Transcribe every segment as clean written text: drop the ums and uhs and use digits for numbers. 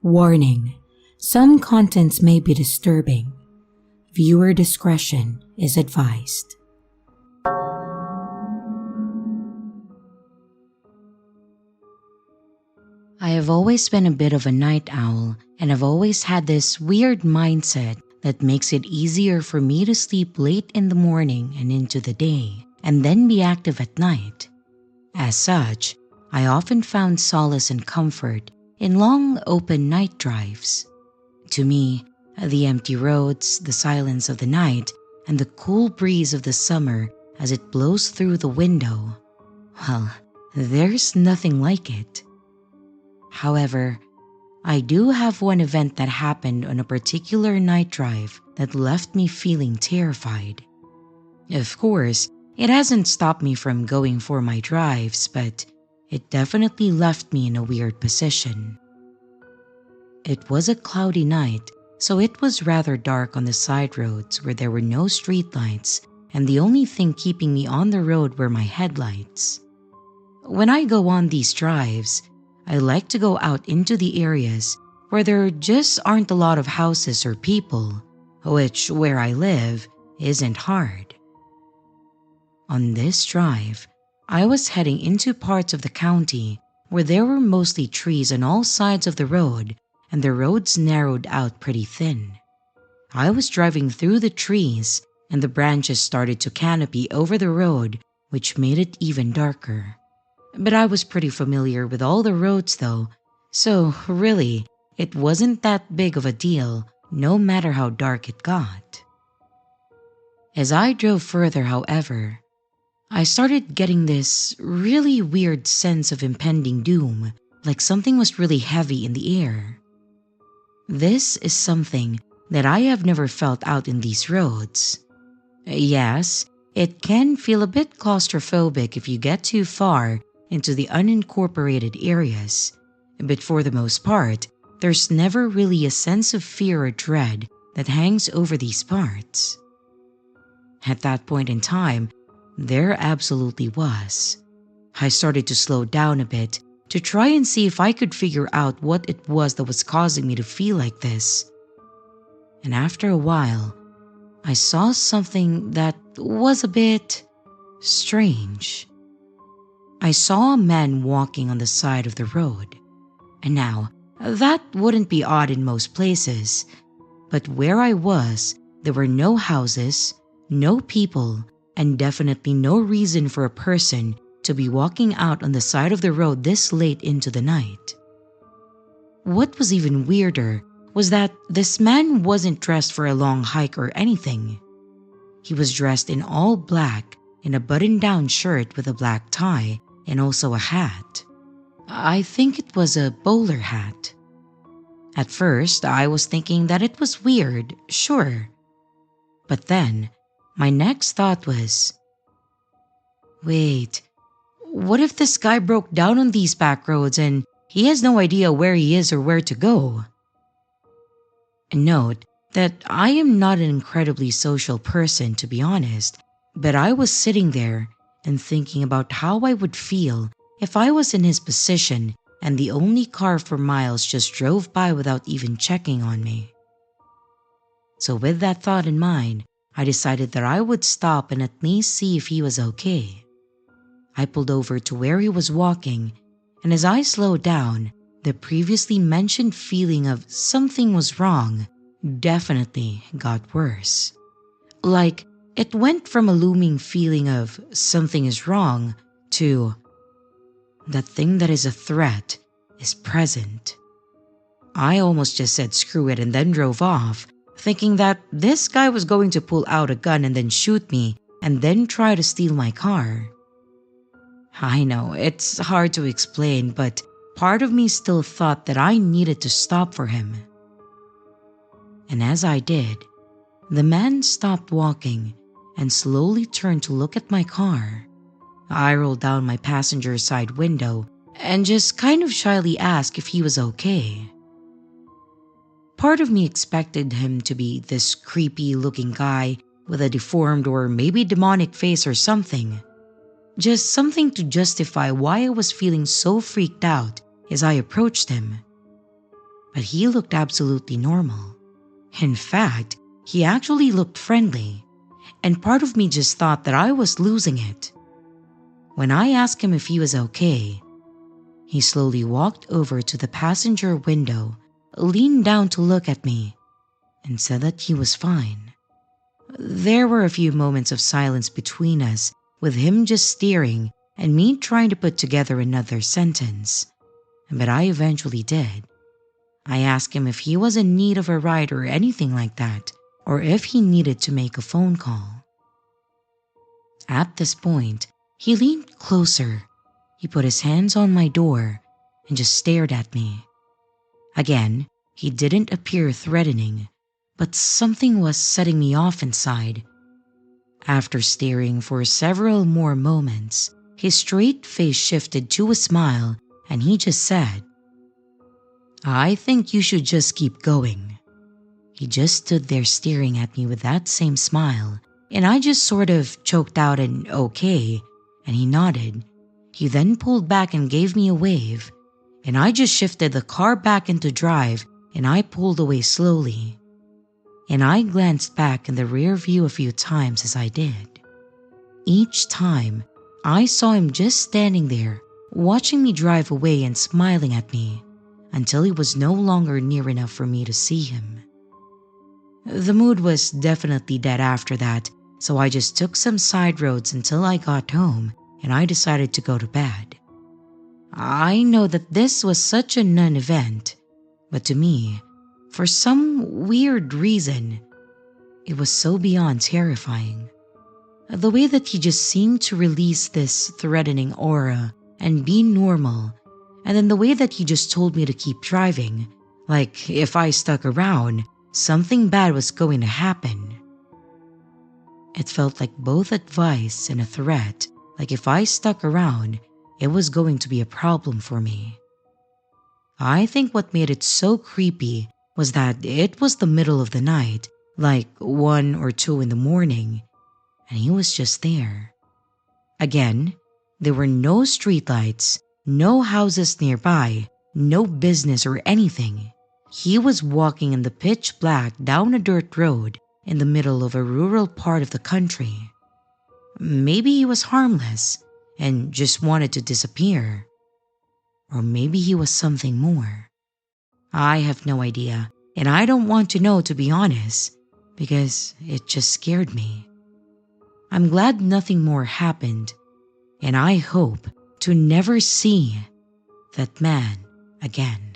Warning: some contents may be disturbing. Viewer discretion is advised. I have always been a bit of a night owl, and I've always had this weird mindset that makes it easier for me to sleep late in the morning and into the day, and then be active at night. As such, I often found solace and comfort in long open night drives. To me, the empty roads, the silence of the night, and the cool breeze of the summer as it blows through the window, well, there's nothing like it. However, I do have one event that happened on a particular night drive that left me feeling terrified. Of course, it hasn't stopped me from going for my drives, but it definitely left me in a weird position. It was a cloudy night, so it was rather dark on the side roads where there were no streetlights, and the only thing keeping me on the road were my headlights. When I go on these drives, I like to go out into the areas where there just aren't a lot of houses or people, which, where I live, isn't hard. On this drive, I was heading into parts of the county where there were mostly trees on all sides of the road, and the roads narrowed out pretty thin. I was driving through the trees, and the branches started to canopy over the road, which made it even darker. But I was pretty familiar with all the roads though, so really, it wasn't that big of a deal, no matter how dark it got. As I drove further, however, I started getting this really weird sense of impending doom, like something was really heavy in the air. This is something that I have never felt out in these roads. Yes, it can feel a bit claustrophobic if you get too far into the unincorporated areas, but for the most part, there's never really a sense of fear or dread that hangs over these parts. At that point in time, there absolutely was. I started to slow down a bit to try and see if I could figure out what it was that was causing me to feel like this. And after a while, I saw something that was a bit strange. I saw a man walking on the side of the road. And now, that wouldn't be odd in most places, but where I was, there were no houses, no people, and definitely no reason for a person to be walking out on the side of the road this late into the night. What was even weirder was that this man wasn't dressed for a long hike or anything. He was dressed in all black in a button-down shirt with a black tie and also a hat. I think it was a bowler hat. At first, I was thinking that it was weird, sure. But then, my next thought was, wait, what if this guy broke down on these back roads and he has no idea where he is or where to go? Note that I am not an incredibly social person, to be honest, but I was sitting there and thinking about how I would feel if I was in his position and the only car for miles just drove by without even checking on me. So with that thought in mind, I decided that I would stop and at least see if he was okay. I pulled over to where he was walking, and as I slowed down, the previously mentioned feeling of something was wrong definitely got worse. Like, it went from a looming feeling of something is wrong to the thing that is a threat is present. I almost just said screw it and then drove off, thinking that this guy was going to pull out a gun and then shoot me and then try to steal my car. I know, it's hard to explain, but part of me still thought that I needed to stop for him. And as I did, the man stopped walking and slowly turned to look at my car. I rolled down my passenger side window and just kind of shyly asked if he was okay. Part of me expected him to be this creepy-looking guy with a deformed or maybe demonic face or something. Just something to justify why I was feeling so freaked out as I approached him. but he looked absolutely normal. In fact, he actually looked friendly, and part of me just thought that I was losing it. When I asked him if he was okay, he slowly walked over to the passenger window, leaned down to look at me, and said that he was fine. There were a few moments of silence between us, with him just staring and me trying to put together another sentence. But I eventually did. I asked him if he was in need of a ride or anything like that, or if he needed to make a phone call. At this point, he leaned closer. He put his hands on my door and just stared at me. Again, he didn't appear threatening, but something was setting me off inside. After staring for several more moments, his straight face shifted to a smile and he just said, "I think you should just keep going." He just stood there staring at me with that same smile, and I just sort of choked out an "okay," and he nodded. He then pulled back and gave me a wave, and I just shifted the car back into drive and I pulled away slowly. And I glanced back in the rear view a few times as I did. Each time, I saw him just standing there, watching me drive away and smiling at me, until he was no longer near enough for me to see him. The mood was definitely dead after that, so I just took some side roads until I got home and I decided to go to bed. I know that this was such a non-event, but to me, for some weird reason, it was so beyond terrifying. The way that he just seemed to release this threatening aura and be normal, and then the way that he just told me to keep driving, like if I stuck around, something bad was going to happen. It felt like both advice and a threat, like if I stuck around, it was going to be a problem for me. I think what made it so creepy was that it was the middle of the night, like 1 or 2 in the morning, and he was just there. Again, there were no streetlights, no houses nearby, no business or anything. He was walking in the pitch black down a dirt road in the middle of a rural part of the country. Maybe he was harmless and just wanted to disappear. Or maybe he was something more. I have no idea, and I don't want to know, to be honest, because it just scared me. I'm glad nothing more happened, and I hope to never see that man again.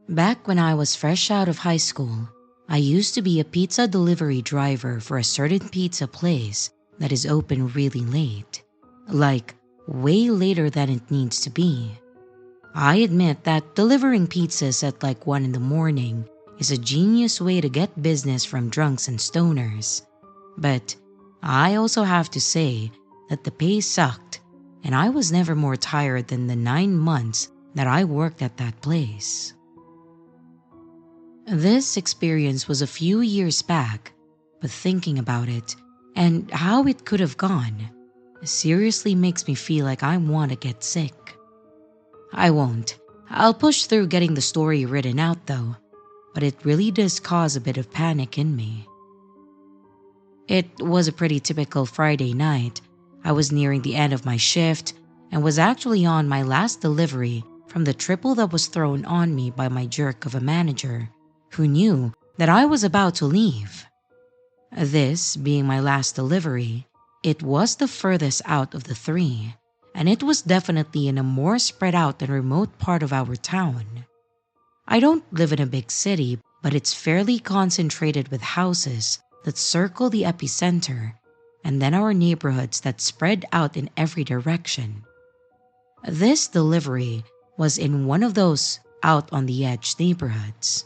Back when I was fresh out of high school, I used to be a pizza delivery driver for a certain pizza place that is open really late, like way later than it needs to be. I admit that delivering pizzas at like 1 in the morning is a genius way to get business from drunks and stoners. But I also have to say that the pay sucked, and I was never more tired than the 9 months that I worked at that place. This experience was a few years back, but thinking about it and how it could have gone seriously makes me feel like I want to get sick. I won't. I'll push through getting the story written out though, but it really does cause a bit of panic in me. It was a pretty typical Friday night. I was nearing the end of my shift and was actually on my last delivery from the triple that was thrown on me by my jerk of a manager who knew that I was about to leave. This being my last delivery, it was the furthest out of the 3, and it was definitely in a more spread out and remote part of our town. I don't live in a big city, but it's fairly concentrated with houses that circle the epicenter, and then our neighborhoods that spread out in every direction. This delivery was in one of those out on the edge neighborhoods.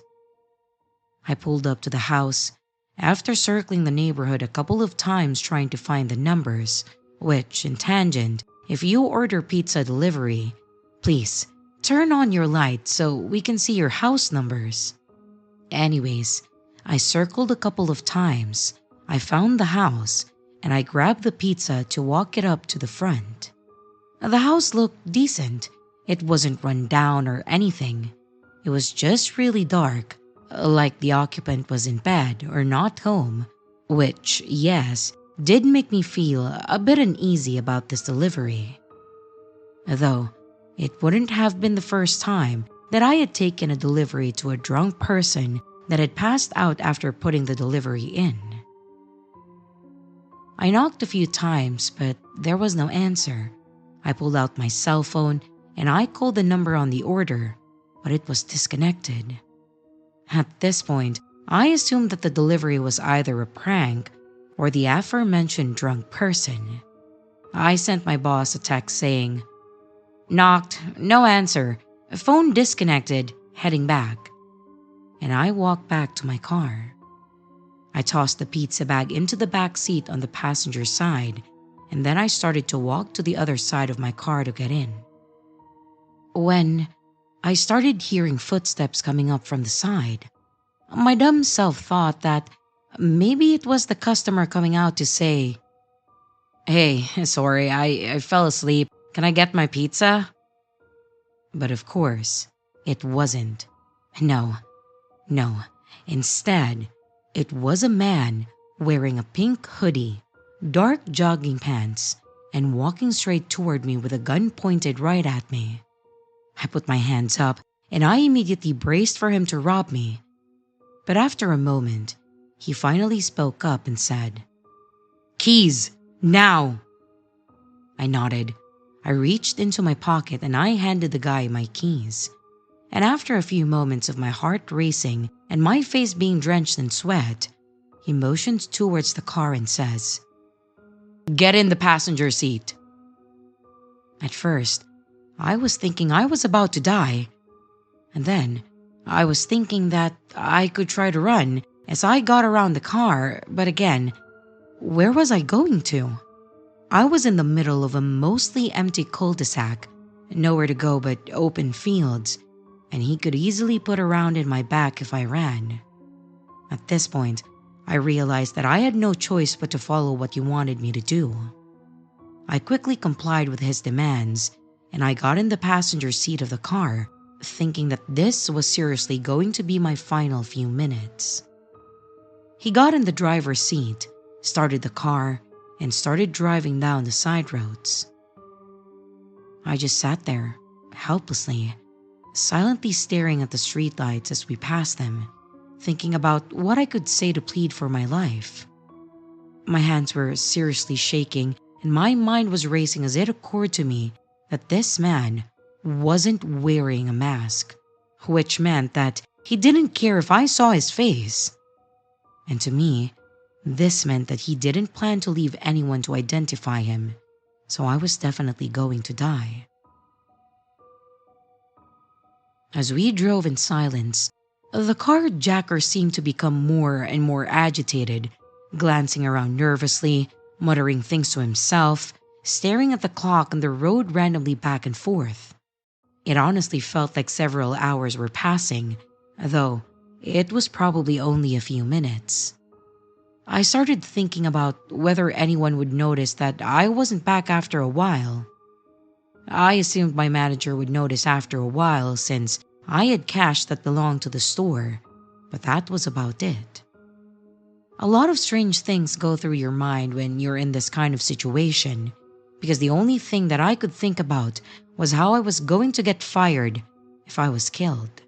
I pulled up to the house after circling the neighborhood a couple of times trying to find the numbers, which, in tangent, if you order pizza delivery, please turn on your light so we can see your house numbers. Anyways, I circled a couple of times, I found the house, and I grabbed the pizza to walk it up to the front. The house looked decent. It wasn't run down or anything. It was just really dark, like the occupant was in bed or not home, which, yes, did make me feel a bit uneasy about this delivery. Though, it wouldn't have been the first time that I had taken a delivery to a drunk person that had passed out after putting the delivery in. I knocked a few times, but there was no answer. I pulled out my cell phone and I called the number on the order, but it was disconnected. At this point, I assumed that the delivery was either a prank or the aforementioned drunk person. I sent my boss a text saying, "Knocked, no answer, phone disconnected, heading back." And I walked back to my car. I tossed the pizza bag into the back seat on the passenger side, and then I started to walk to the other side of my car to get in. When I started hearing footsteps coming up from the side, my dumb self thought that maybe it was the customer coming out to say, "Hey, sorry, I fell asleep. Can I get my pizza?" But of course, it wasn't. No. Instead, it was a man wearing a pink hoodie, dark jogging pants, and walking straight toward me with a gun pointed right at me. I put my hands up and I immediately braced for him to rob me. But after a moment, he finally spoke up and said, "Keys, now!" I nodded. I reached into my pocket and I handed the guy my keys. And after a few moments of my heart racing and my face being drenched in sweat, he motions towards the car and says, "Get in the passenger seat." At first, I was thinking I was about to die. And then, I was thinking that I could try to run as I got around the car, but again, where was I going to? I was in the middle of a mostly empty cul-de-sac, nowhere to go but open fields, and he could easily put a round in my back if I ran. At this point, I realized that I had no choice but to follow what he wanted me to do. I quickly complied with his demands, and I got in the passenger seat of the car, thinking that this was seriously going to be my final few minutes. He got in the driver's seat, started the car, and started driving down the side roads. I just sat there, helplessly, silently staring at the streetlights as we passed them, thinking about what I could say to plead for my life. My hands were seriously shaking and my mind was racing as it occurred to me that this man wasn't wearing a mask, which meant that he didn't care if I saw his face. And to me, this meant that he didn't plan to leave anyone to identify him, so I was definitely going to die. As we drove in silence, the carjacker seemed to become more and more agitated, glancing around nervously, muttering things to himself, staring at the clock on the road randomly back and forth. It honestly felt like several hours were passing, though it was probably only a few minutes. I started thinking about whether anyone would notice that I wasn't back after a while. I assumed my manager would notice after a while since I had cash that belonged to the store, but that was about it. A lot of strange things go through your mind when you're in this kind of situation, because the only thing that I could think about was how I was going to get fired if I was killed.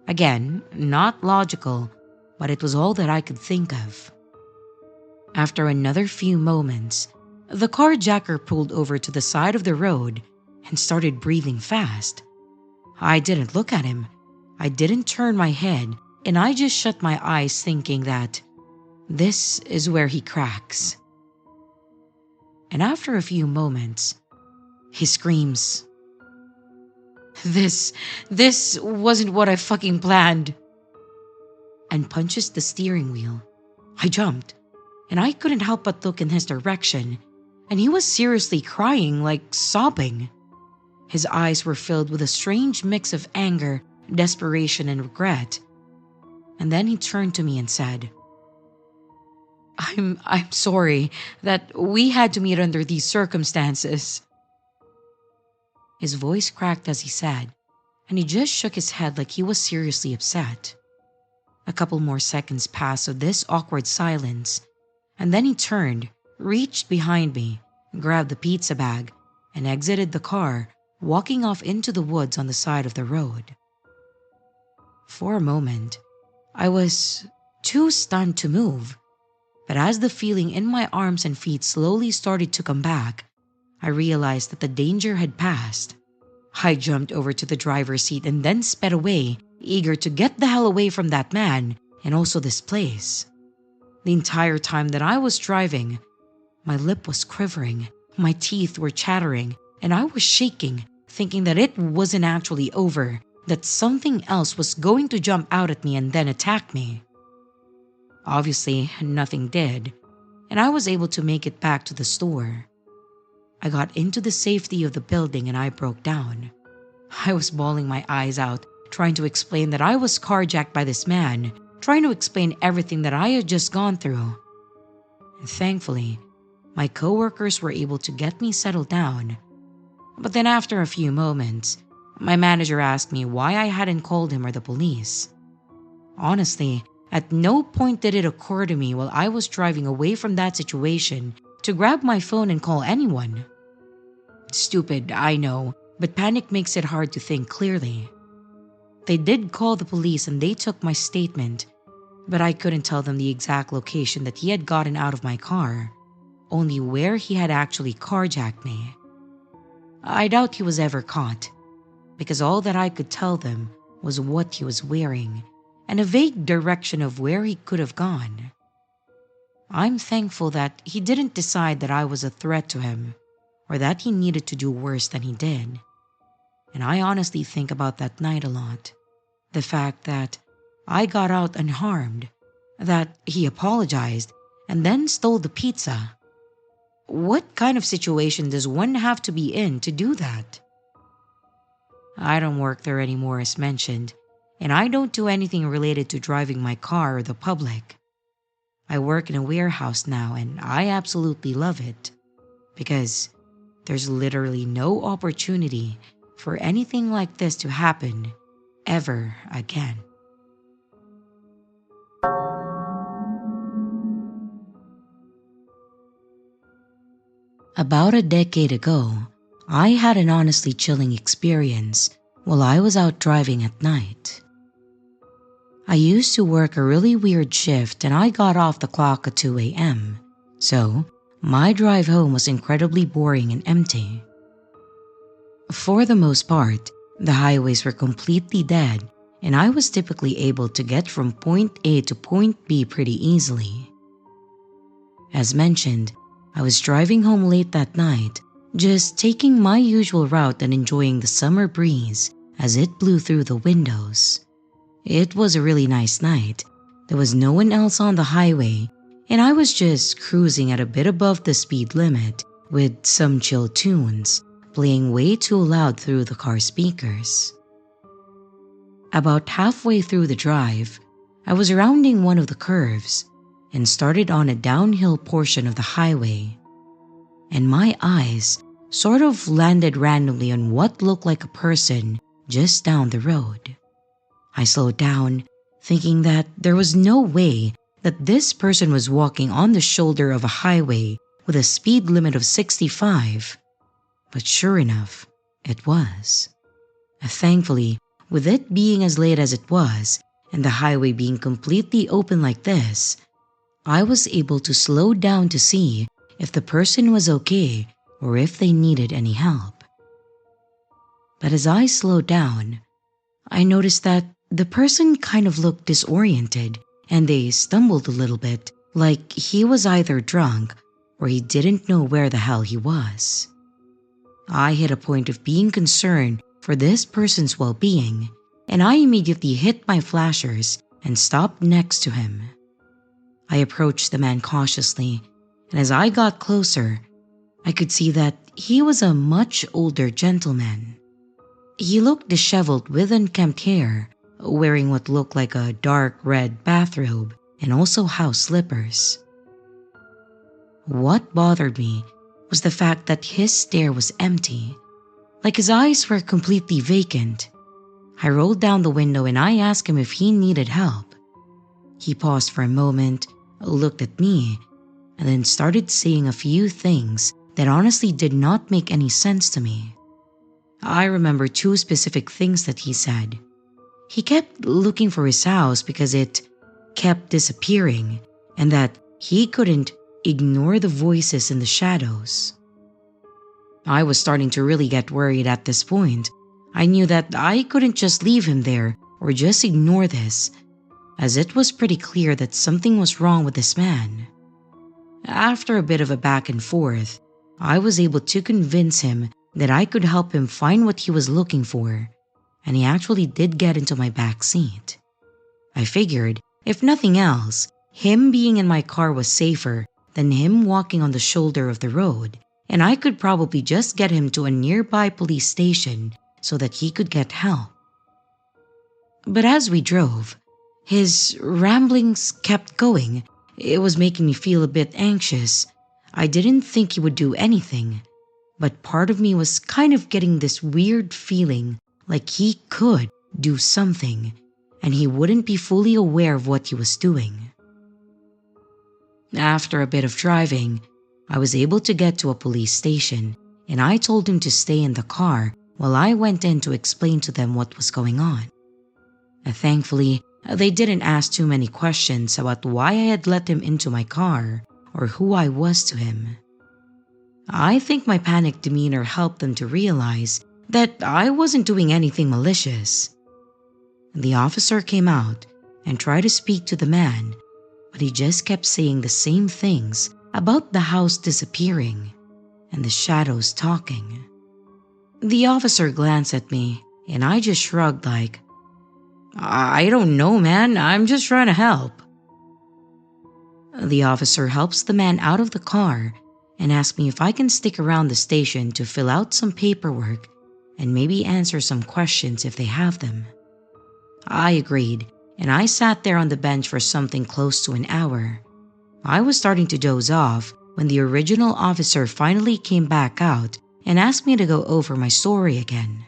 Again, not logical, but it was all that I could think of. After another few moments, the carjacker pulled over to the side of the road and started breathing fast. I didn't look at him. I didn't turn my head, and I just shut my eyes thinking that this is where he cracks. And after a few moments, he screams, This wasn't what I fucking planned," and punches the steering wheel. I jumped, and I couldn't help but look in his direction, and he was seriously crying, like sobbing. His eyes were filled with a strange mix of anger, desperation, and regret. And then he turned to me and said, I'm sorry that we had to meet under these circumstances. His voice cracked as he said, and he just shook his head like he was seriously upset. A couple more seconds passed of this awkward silence, and then he turned, reached behind me, grabbed the pizza bag, and exited the car, walking off into the woods on the side of the road. For a moment, I was too stunned to move, but as the feeling in my arms and feet slowly started to come back, I realized that the danger had passed. I jumped over to the driver's seat and then sped away, eager to get the hell away from that man and also this place. The entire time that I was driving, my lip was quivering, my teeth were chattering, and I was shaking, thinking that it wasn't actually over, that something else was going to jump out at me and then attack me. Obviously, nothing did, and I was able to make it back to the store. I got into the safety of the building and I broke down. I was bawling my eyes out, trying to explain that I was carjacked by this man, trying to explain everything that I had just gone through. And thankfully, my coworkers were able to get me settled down. But then after a few moments, my manager asked me why I hadn't called him or the police. Honestly, at no point did it occur to me while I was driving away from that situation to grab my phone and call anyone. Stupid, I know, but panic makes it hard to think clearly. They did call the police and they took my statement, but I couldn't tell them the exact location that he had gotten out of my car, only where he had actually carjacked me. I doubt he was ever caught, because all that I could tell them was what he was wearing and a vague direction of where he could have gone. I'm thankful that he didn't decide that I was a threat to him or that he needed to do worse than he did. And I honestly think about that night a lot. The fact that I got out unharmed, that he apologized and then stole the pizza. What kind of situation does one have to be in to do that? I don't work there anymore as mentioned, and I don't do anything related to driving my car or the public. I work in a warehouse now and I absolutely love it because there's literally no opportunity for anything like this to happen ever again. About a decade ago, I had an honestly chilling experience while I was out driving at night. I used to work a really weird shift and I got off the clock at 2 a.m., so my drive home was incredibly boring and empty. For the most part, the highways were completely dead and I was typically able to get from point A to point B pretty easily. As mentioned, I was driving home late that night, just taking my usual route and enjoying the summer breeze as it blew through the windows. It was a really nice night. There was no one else on the highway, and I was just cruising at a bit above the speed limit with some chill tunes playing way too loud through the car speakers. About halfway through the drive, I was rounding one of the curves and started on a downhill portion of the highway, and my eyes sort of landed randomly on what looked like a person just down the road. I slowed down, thinking that there was no way that this person was walking on the shoulder of a highway with a speed limit of 65. But sure enough, it was. Thankfully, with it being as late as it was, and the highway being completely open like this, I was able to slow down to see if the person was okay or if they needed any help. But as I slowed down, I noticed that the person kind of looked disoriented and they stumbled a little bit, like he was either drunk or he didn't know where the hell he was. I hit a point of being concerned for this person's well-being, and I immediately hit my flashers and stopped next to him. I approached the man cautiously, and as I got closer, I could see that he was a much older gentleman. He looked disheveled with unkempt hair, wearing what looked like a dark red bathrobe and also house slippers. What bothered me was the fact that his stare was empty, like his eyes were completely vacant. I rolled down the window and I asked him if he needed help. He paused for a moment, looked at me, and then started saying a few things that honestly did not make any sense to me. I remember two specific things that he said. He kept looking for his house because it kept disappearing, and that he couldn't ignore the voices in the shadows. I was starting to really get worried at this point. I knew that I couldn't just leave him there or just ignore this, as it was pretty clear that something was wrong with this man. After a bit of a back and forth, I was able to convince him that I could help him find what he was looking for, and he actually did get into my back seat. I figured, if nothing else, him being in my car was safer than him walking on the shoulder of the road, and I could probably just get him to a nearby police station so that he could get help. But as we drove, his ramblings kept going. It was making me feel a bit anxious. I didn't think he would do anything, but part of me was kind of getting this weird feeling like he could do something, and he wouldn't be fully aware of what he was doing. After a bit of driving, I was able to get to a police station, and I told him to stay in the car while I went in to explain to them what was going on. Thankfully, they didn't ask too many questions about why I had let him into my car or who I was to him. I think my panicked demeanor helped them to realize that I wasn't doing anything malicious. The officer came out and tried to speak to the man, but he just kept saying the same things about the house disappearing and the shadows talking. The officer glanced at me and I just shrugged like, "I don't know, man. I'm just trying to help." The officer helps the man out of the car and asks me if I can stick around the station to fill out some paperwork and maybe answer some questions if they have them. I agreed, and I sat there on the bench for something close to an hour. I was starting to doze off when the original officer finally came back out and asked me to go over my story again.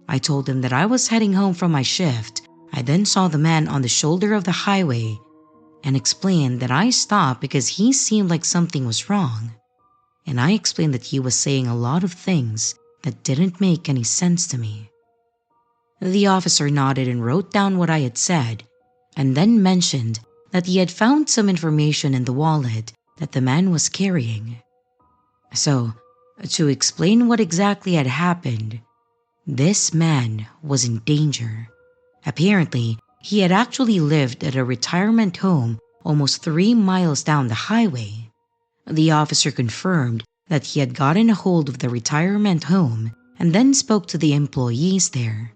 I told him that I was heading home from my shift. I then saw the man on the shoulder of the highway and explained that I stopped because he seemed like something was wrong. And I explained that he was saying a lot of things that didn't make any sense to me. The officer nodded and wrote down what I had said, and then mentioned that he had found some information in the wallet that the man was carrying. So, to explain what exactly had happened, this man was in danger. Apparently, he had actually lived at a retirement home almost 3 miles down the highway. The officer confirmed that he had gotten a hold of the retirement home and then spoke to the employees there,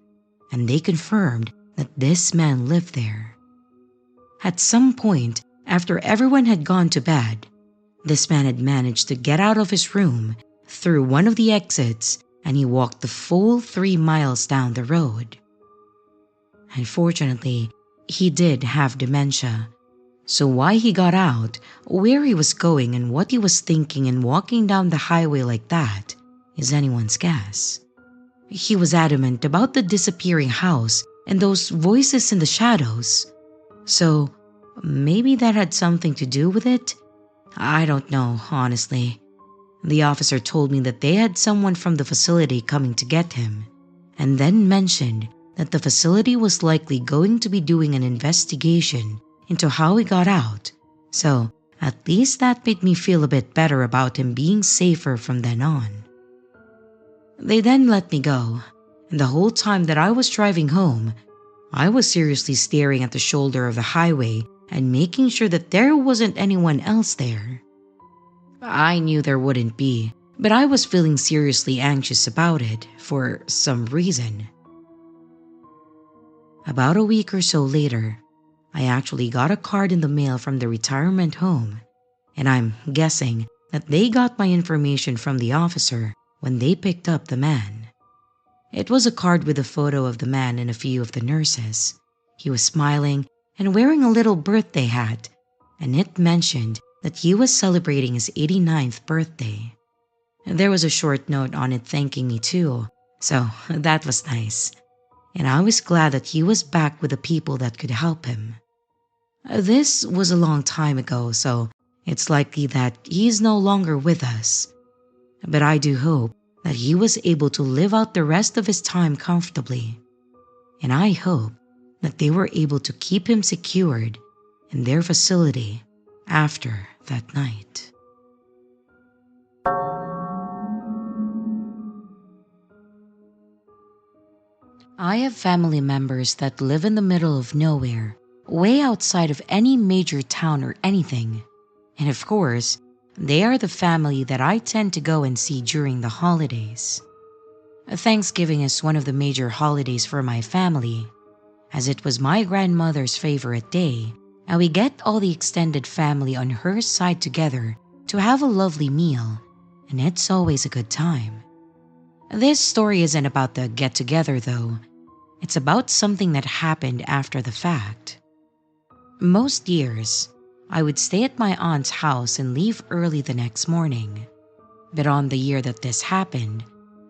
and they confirmed that this man lived there. At some point, after everyone had gone to bed, this man had managed to get out of his room through one of the exits, and he walked the full 3 miles down the road. Unfortunately, he did have dementia, so why he got out, where he was going, and what he was thinking and walking down the highway like that is anyone's guess. He was adamant about the disappearing house and those voices in the shadows, so maybe that had something to do with it? I don't know, honestly. The officer told me that they had someone from the facility coming to get him, and then mentioned that the facility was likely going to be doing an investigation into how he got out, so at least that made me feel a bit better about him being safer from then on. They then let me go, and the whole time that I was driving home, I was seriously staring at the shoulder of the highway and making sure that there wasn't anyone else there. I knew there wouldn't be, but I was feeling seriously anxious about it for some reason. About a week or so later, I actually got a card in the mail from the retirement home, and I'm guessing that they got my information from the officer when they picked up the man. It was a card with a photo of the man and a few of the nurses. He was smiling and wearing a little birthday hat, and it mentioned that he was celebrating his 89th birthday. There was a short note on it thanking me too, so that was nice. And I was glad that he was back with the people that could help him. This was a long time ago, so it's likely that he is no longer with us. But I do hope that he was able to live out the rest of his time comfortably. And I hope that they were able to keep him secured in their facility after that night. I have family members that live in the middle of nowhere, way outside of any major town or anything. And of course, they are the family that I tend to go and see during the holidays. Thanksgiving is one of the major holidays for my family, as it was my grandmother's favorite day, and we get all the extended family on her side together to have a lovely meal, and it's always a good time. This story isn't about the get-together though. It's about something that happened after the fact. Most years, I would stay at my aunt's house and leave early the next morning. But on the year that this happened,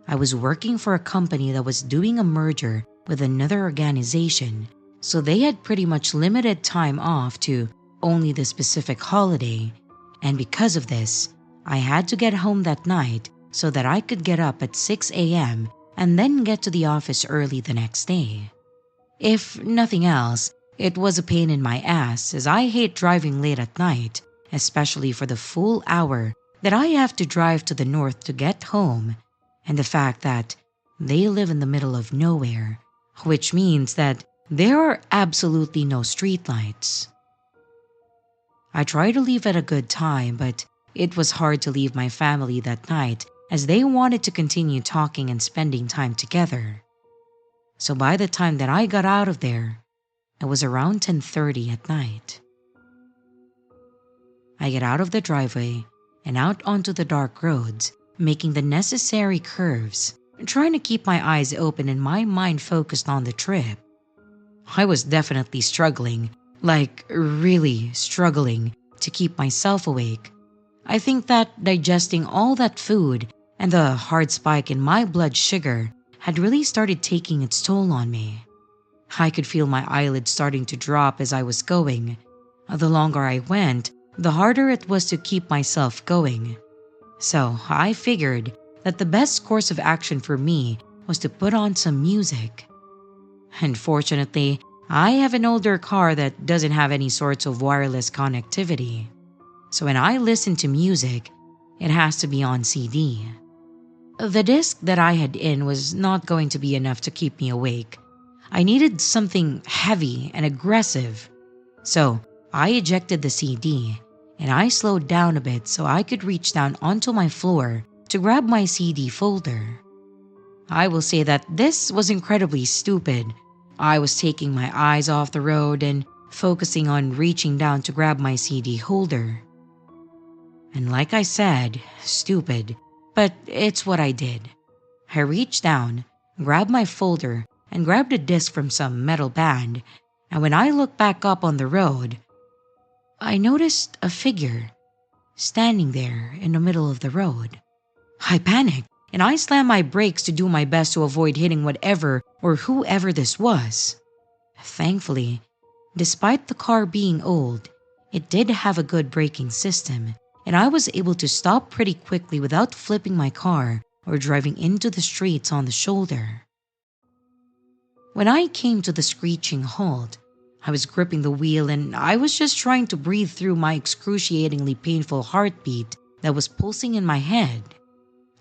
I was working for a company that was doing a merger with another organization, so they had pretty much limited time off to only the specific holiday, and because of this, I had to get home that night so that I could get up at 6 a.m. and then get to the office early the next day. If nothing else, it was a pain in my ass as I hate driving late at night, especially for the full hour that I have to drive to the north to get home, and the fact that they live in the middle of nowhere, which means that there are absolutely no streetlights. I tried to leave at a good time, but it was hard to leave my family that night as they wanted to continue talking and spending time together. So by the time that I got out of there, it was around 10:30 at night. I get out of the driveway and out onto the dark roads, making the necessary curves, trying to keep my eyes open and my mind focused on the trip. I was definitely struggling, like really struggling, to keep myself awake. I think that digesting all that food and the hard spike in my blood sugar had really started taking its toll on me. I could feel my eyelids starting to drop as I was going. The longer I went, the harder it was to keep myself going. So I figured that the best course of action for me was to put on some music. And fortunately, I have an older car that doesn't have any sorts of wireless connectivity. So when I listen to music, it has to be on CD. The disc that I had in was not going to be enough to keep me awake. I needed something heavy and aggressive. So I ejected the CD and I slowed down a bit so I could reach down onto my floor to grab my CD folder. I will say that this was incredibly stupid. I was taking my eyes off the road and focusing on reaching down to grab my CD holder. And like I said, stupid, but it's what I did. I reached down, grabbed my folder, and grabbed a disc from some metal band, and when I looked back up on the road, I noticed a figure standing there in the middle of the road. I panicked, and I slammed my brakes to do my best to avoid hitting whatever or whoever this was. Thankfully, despite the car being old, it did have a good braking system, and I was able to stop pretty quickly without flipping my car or driving into the streets on the shoulder. When I came to the screeching halt, I was gripping the wheel and I was just trying to breathe through my excruciatingly painful heartbeat that was pulsing in my head.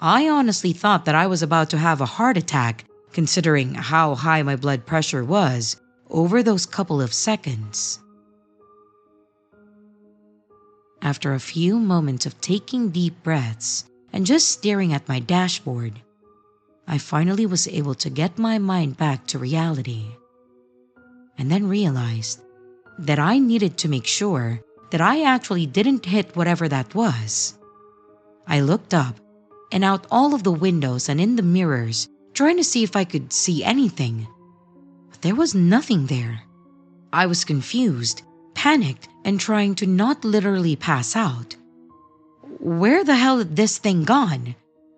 I honestly thought that I was about to have a heart attack, considering how high my blood pressure was over those couple of seconds. After a few moments of taking deep breaths and just staring at my dashboard, I finally was able to get my mind back to reality, and then realized that I needed to make sure that I actually didn't hit whatever that was. I looked up and out all of the windows and in the mirrors, trying to see if I could see anything, but there was nothing there. I was confused, panicked and trying to not literally pass out. Where the hell had this thing gone?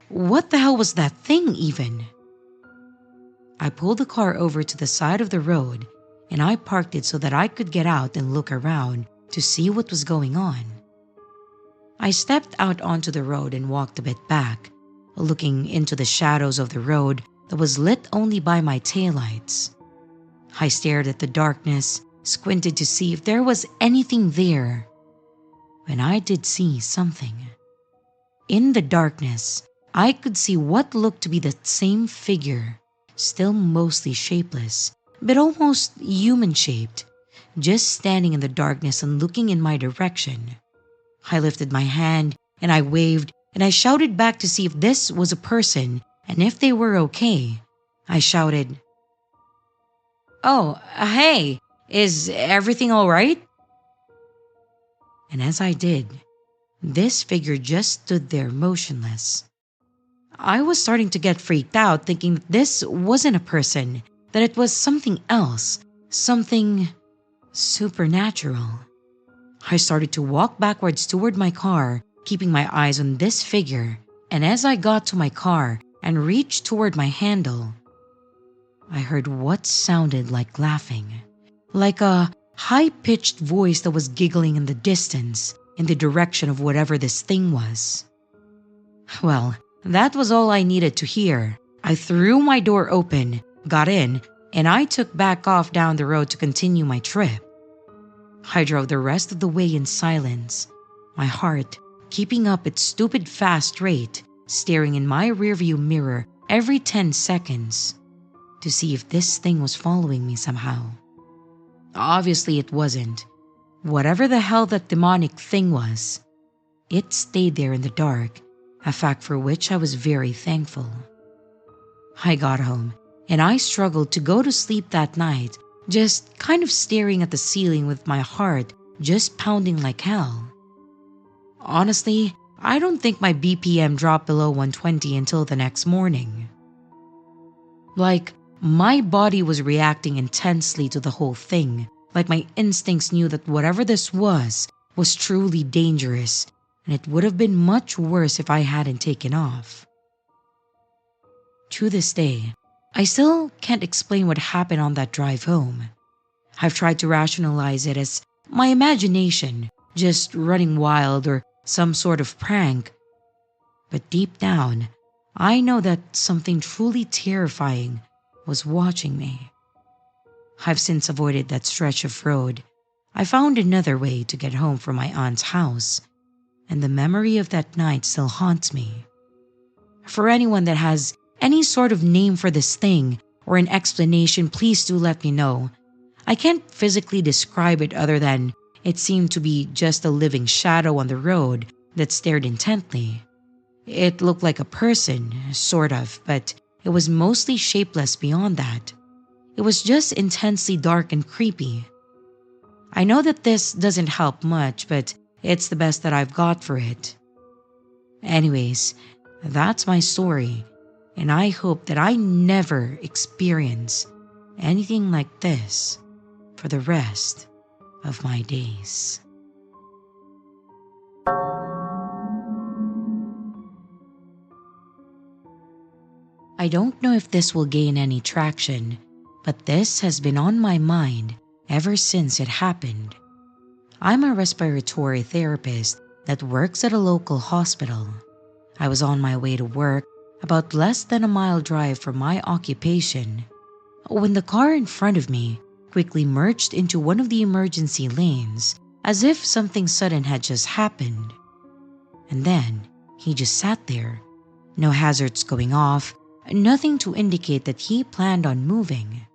What the hell was that thing even? I pulled the car over to the side of the road and I parked it so that I could get out and look around to see what was going on. I stepped out onto the road and walked a bit back, looking into the shadows of the road that was lit only by my taillights. I stared at the darkness, squinted to see if there was anything there. When I did see something. In the darkness, I could see what looked to be the same figure, still mostly shapeless, but almost human-shaped, just standing in the darkness and looking in my direction. I lifted my hand and I waved and I shouted back to see if this was a person and if they were okay. I shouted, "Oh, hey, is everything all right?" And as I did, this figure just stood there motionless. I was starting to get freaked out, thinking that this wasn't a person, that it was something else, something supernatural. I started to walk backwards toward my car, keeping my eyes on this figure, and as I got to my car and reached toward my handle, I heard what sounded like laughing, like a high-pitched voice that was giggling in the distance, in the direction of whatever this thing was. Well, that was all I needed to hear. I threw my door open, got in, and I took back off down the road to continue my trip. I drove the rest of the way in silence, my heart keeping up its stupid fast rate, staring in my rearview mirror every 10 seconds to see if this thing was following me somehow. Obviously it wasn't. Whatever the hell that demonic thing was, it stayed there in the dark, a fact for which I was very thankful. I got home and I struggled to go to sleep that night, just kind of staring at the ceiling with my heart just pounding like hell. Honestly, I don't think my BPM dropped below 120 until the next morning. Like, my body was reacting intensely to the whole thing, like my instincts knew that whatever this was truly dangerous, and it would have been much worse if I hadn't taken off. To this day, I still can't explain what happened on that drive home. I've tried to rationalize it as my imagination just running wild or some sort of prank. But deep down, I know that something truly terrifying was watching me. I've since avoided that stretch of road. I found another way to get home from my aunt's house, and the memory of that night still haunts me. For anyone that has any sort of name for this thing or an explanation, please do let me know. I can't physically describe it other than it seemed to be just a living shadow on the road that stared intently. It looked like a person, sort of, but it was mostly shapeless beyond that. It was just intensely dark and creepy. I know that this doesn't help much, but it's the best that I've got for it. Anyways, that's my story, and I hope that I never experience anything like this for the rest of my days. I don't know if this will gain any traction, but this has been on my mind ever since it happened. I'm a respiratory therapist that works at a local hospital. I was on my way to work, about less than a mile drive from my occupation, when the car in front of me quickly merged into one of the emergency lanes as if something sudden had just happened. And then he just sat there, no hazards going off, nothing to indicate that he planned on moving.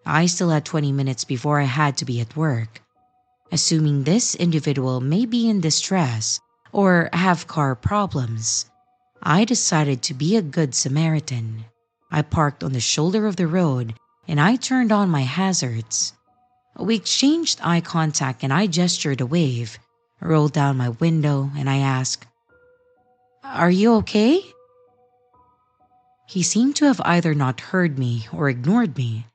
I still had 20 minutes before I had to be at work. Assuming this individual may be in distress or have car problems, I decided to be a good Samaritan. I parked on the shoulder of the road and I turned on my hazards. We exchanged eye contact and I gestured a wave, rolled down my window, and I asked, "Are you okay?" He seemed to have either not heard me or ignored me,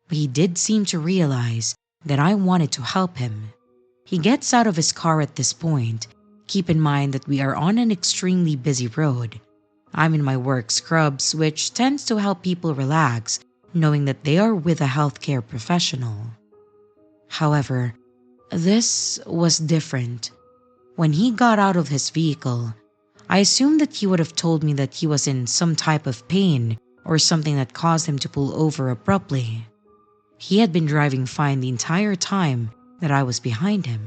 but he did seem to realize that I wanted to help him. He gets out of his car at this point. Keep in mind that we are on an extremely busy road. I'm in my work scrubs, which tends to help people relax, knowing that they are with a healthcare professional. However, this was different. When he got out of his vehicle, I assumed that he would have told me that he was in some type of pain or something that caused him to pull over abruptly. He had been driving fine the entire time that I was behind him.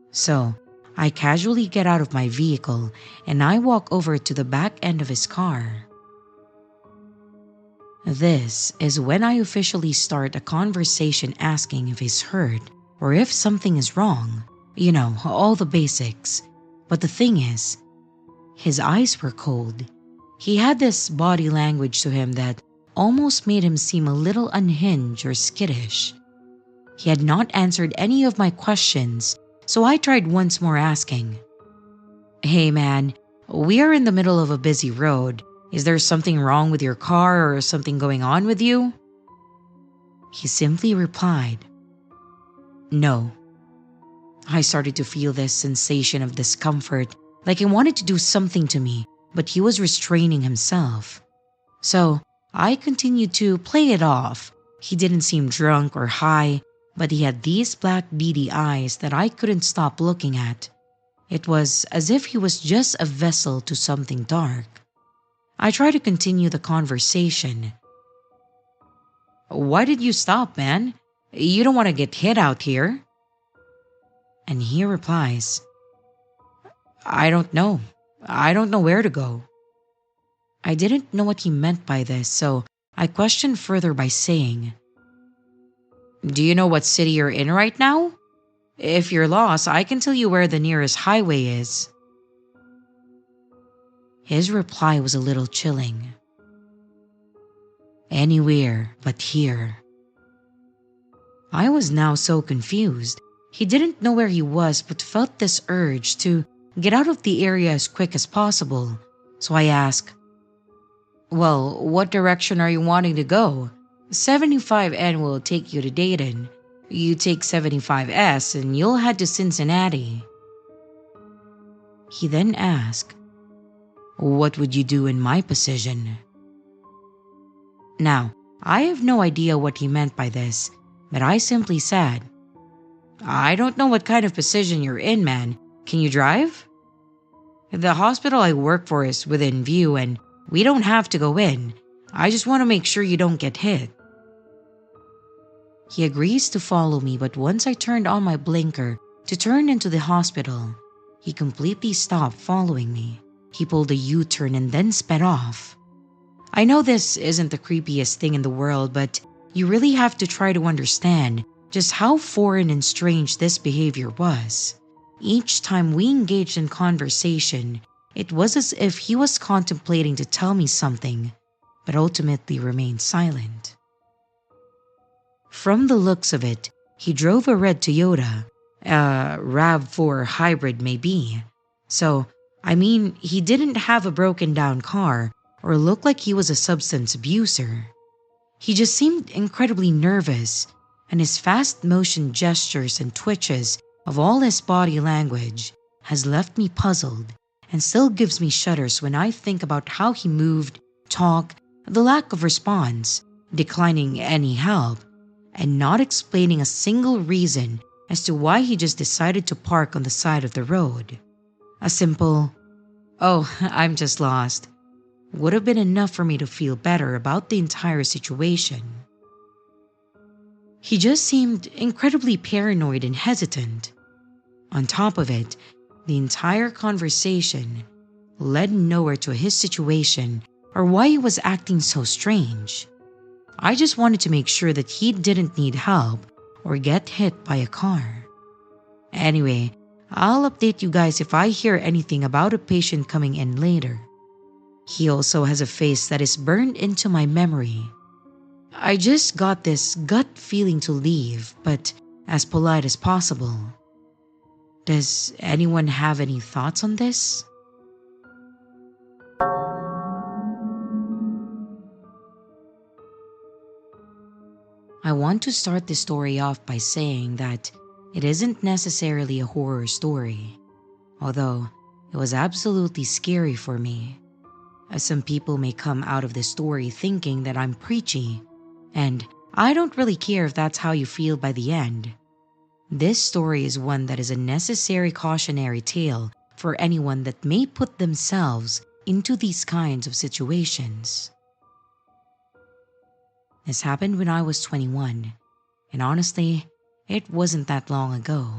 So, I casually get out of my vehicle and I walk over to the back end of his car. This is when I officially start a conversation asking if he's hurt or if something is wrong. You know, all the basics. But the thing is, his eyes were cold. He had this body language to him that almost made him seem a little unhinged or skittish. He had not answered any of my questions, so I tried once more asking, "Hey man, we are in the middle of a busy road. Is there something wrong with your car or something going on with you?" He simply replied, "No." I started to feel this sensation of discomfort, like he wanted to do something to me, but he was restraining himself. So I continued to play it off. He didn't seem drunk or high, but he had these black beady eyes that I couldn't stop looking at. It was as if he was just a vessel to something dark. I tried to continue the conversation. "Why did you stop, man? You don't want to get hit out here." And he replies, "I don't know. I don't know where to go." I didn't know what he meant by this, so I questioned further by saying, "Do you know what city you're in right now? If you're lost, I can tell you where the nearest highway is." His reply was a little chilling. "Anywhere but here." I was now so confused. He didn't know where he was but felt this urge to get out of the area as quick as possible. So I asked, "Well, what direction are you wanting to go? 75N will take you to Dayton. You take 75S and you'll head to Cincinnati." He then asked, "What would you do in my position?" Now, I have no idea what he meant by this, but I simply said, "I don't know what kind of position you're in, man. Can you drive? The hospital I work for is within view and we don't have to go in. I just want to make sure you don't get hit." He agrees to follow me, but once I turned on my blinker to turn into the hospital, he completely stopped following me. He pulled a U-turn and then sped off. I know this isn't the creepiest thing in the world, but you really have to try to understand just how foreign and strange this behavior was. Each time we engaged in conversation, it was as if he was contemplating to tell me something, but ultimately remained silent. From the looks of it, he drove a red Toyota, a RAV4 hybrid maybe. So, I mean, he didn't have a broken down car or look like he was a substance abuser. He just seemed incredibly nervous, and his fast motion gestures and twitches of all his body language has left me puzzled and still gives me shudders when I think about how he moved, talked, the lack of response, declining any help, and not explaining a single reason as to why he just decided to park on the side of the road. A simple, "Oh, I'm just lost," would have been enough for me to feel better about the entire situation. He just seemed incredibly paranoid and hesitant. On top of it, the entire conversation led nowhere to his situation or why he was acting so strange. I just wanted to make sure that he didn't need help or get hit by a car. Anyway, I'll update you guys if I hear anything about a patient coming in later. He also has a face that is burned into my memory. I just got this gut feeling to leave, but as polite as possible. Does anyone have any thoughts on this? I want to start this story off by saying that It isn't necessarily a horror story, although it was absolutely scary for me, as some people may come out of this story thinking that I'm preachy, and I don't really care if that's how you feel by the end. This story is one that is a necessary cautionary tale for anyone that may put themselves into these kinds of situations. This happened when I was 21, and honestly, it wasn't that long ago.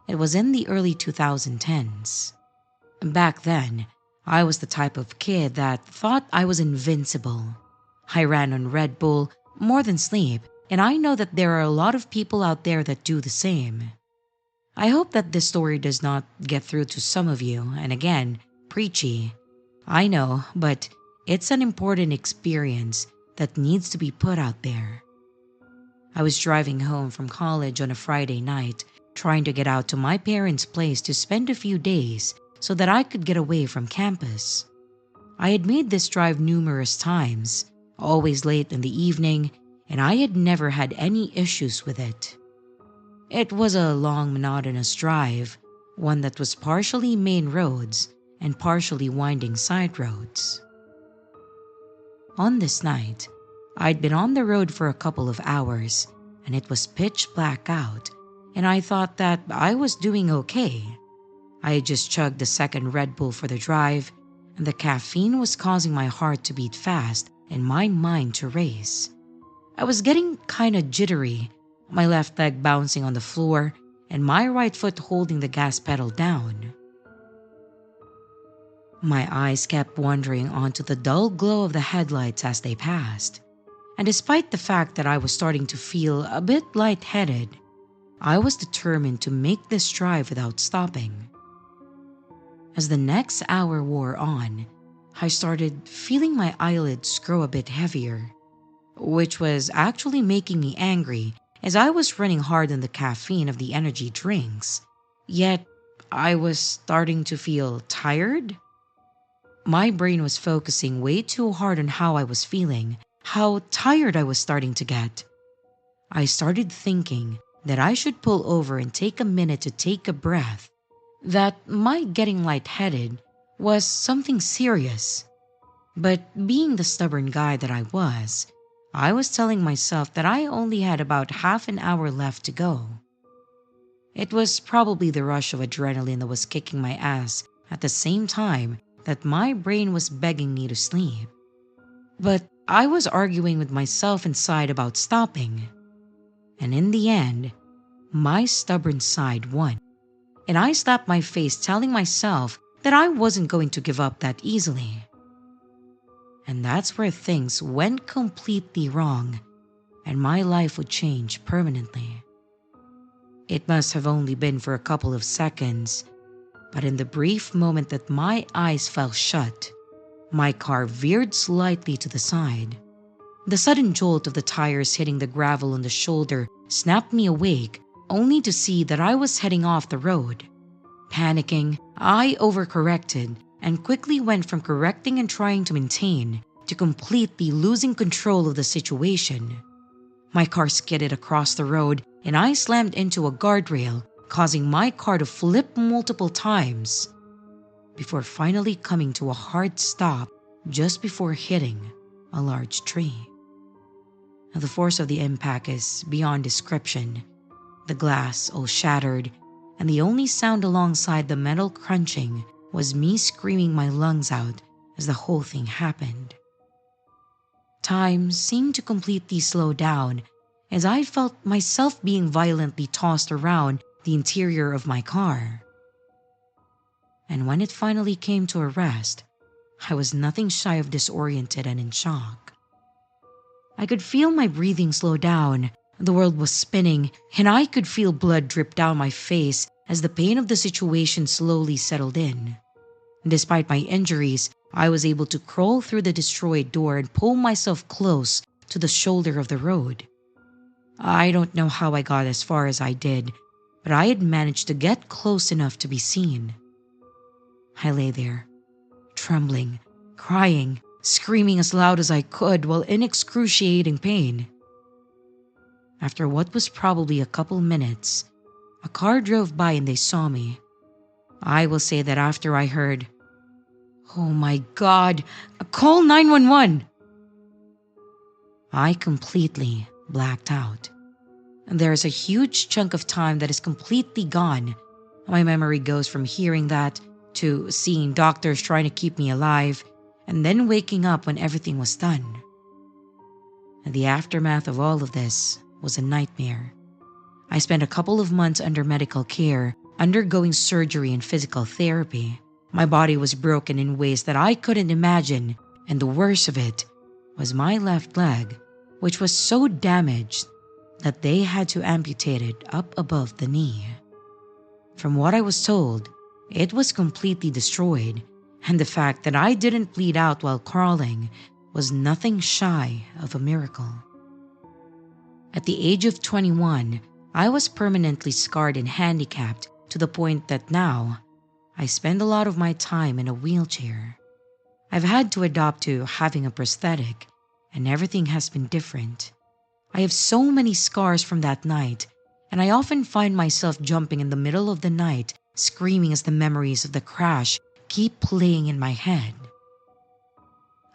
It was in the early 2010s. Back then, I was the type of kid that thought I was invincible. I ran on Red Bull more than sleep, and I know that there are a lot of people out there that do the same. I hope that this story does not get through to some of you, and again, preachy. I know, but it's an important experience that needs to be put out there. I was driving home from college on a Friday night, trying to get out to my parents' place to spend a few days so that I could get away from campus. I had made this drive numerous times, always late in the evening, and I had never had any issues with it. It was a long, monotonous drive, one that was partially main roads and partially winding side roads. On this night, I'd been on the road for a couple of hours, and it was pitch black out, and I thought that I was doing okay. I had just chugged the second Red Bull for the drive, and the caffeine was causing my heart to beat fast and my mind to race. I was getting kinda jittery, my left leg bouncing on the floor and my right foot holding the gas pedal down. My eyes kept wandering onto the dull glow of the headlights as they passed, and despite the fact that I was starting to feel a bit lightheaded, I was determined to make this drive without stopping. As the next hour wore on, I started feeling my eyelids grow a bit heavier, which was actually making me angry as I was running hard on the caffeine of the energy drinks. Yet, I was starting to feel tired. My brain was focusing way too hard on how I was feeling, how tired I was starting to get. I started thinking that I should pull over and take a minute to take a breath, that my getting lightheaded was something serious. But being the stubborn guy that I was telling myself that I only had about half an hour left to go. It was probably the rush of adrenaline that was kicking my ass at the same time that my brain was begging me to sleep. But I was arguing with myself inside about stopping. And in the end, my stubborn side won. And I slapped my face telling myself that I wasn't going to give up that easily. And that's where things went completely wrong, and my life would change permanently. It must have only been for a couple of seconds, but in the brief moment that my eyes fell shut, my car veered slightly to the side. The sudden jolt of the tires hitting the gravel on the shoulder snapped me awake, only to see that I was heading off the road. Panicking, I overcorrected and quickly went from correcting and trying to maintain to completely losing control of the situation. My car skidded across the road and I slammed into a guardrail, causing my car to flip multiple times before finally coming to a hard stop just before hitting a large tree. The force of the impact is beyond description. The glass all shattered, and the only sound alongside the metal crunching was me screaming my lungs out as the whole thing happened. Time seemed to completely slow down as I felt myself being violently tossed around the interior of my car. And when it finally came to a rest, I was nothing shy of disoriented and in shock. I could feel my breathing slow down, the world was spinning, and I could feel blood drip down my face as the pain of the situation slowly settled in. Despite my injuries, I was able to crawl through the destroyed door and pull myself close to the shoulder of the road. I don't know how I got as far as I did, but I had managed to get close enough to be seen. I lay there, trembling, crying, screaming as loud as I could while in excruciating pain. After what was probably a couple minutes, A car drove by and they saw me. I will say that after I heard, "Oh my God, call 911!" I completely blacked out. There's a huge chunk of time that is completely gone. My memory goes from hearing that to seeing doctors trying to keep me alive and then waking up when everything was done. And the aftermath of all of this was a nightmare. I spent a couple of months under medical care, undergoing surgery and physical therapy. My body was broken in ways that I couldn't imagine, and the worst of it was my left leg, which was so damaged that they had to amputate it up above the knee. From what I was told, it was completely destroyed, and the fact that I didn't bleed out while crawling was nothing shy of a miracle. At the age of 21, I was permanently scarred and handicapped to the point that now I spend a lot of my time in a wheelchair. I've had to adapt to having a prosthetic, and everything has been different. I have so many scars from that night, and I often find myself jumping in the middle of the night, screaming as the memories of the crash keep playing in my head.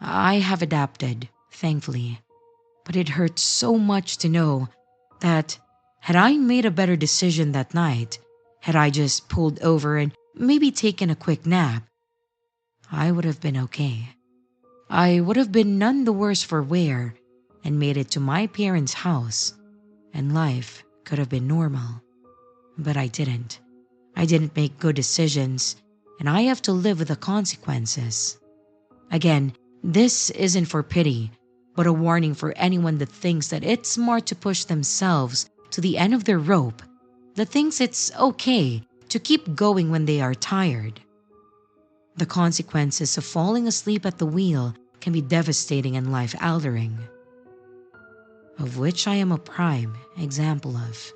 I have adapted, thankfully, but it hurts so much to know that had I made a better decision that night, had I just pulled over and maybe taken a quick nap, I would have been okay. I would have been none the worse for wear and made it to my parents' house, and life could have been normal. But I didn't. I didn't make good decisions, and I have to live with the consequences. Again, this isn't for pity, but a warning for anyone that thinks that it's smart to push themselves to the end of their rope, that thinks it's okay to keep going when they are tired. The consequences of falling asleep at the wheel can be devastating and life-altering, of which I am a prime example of.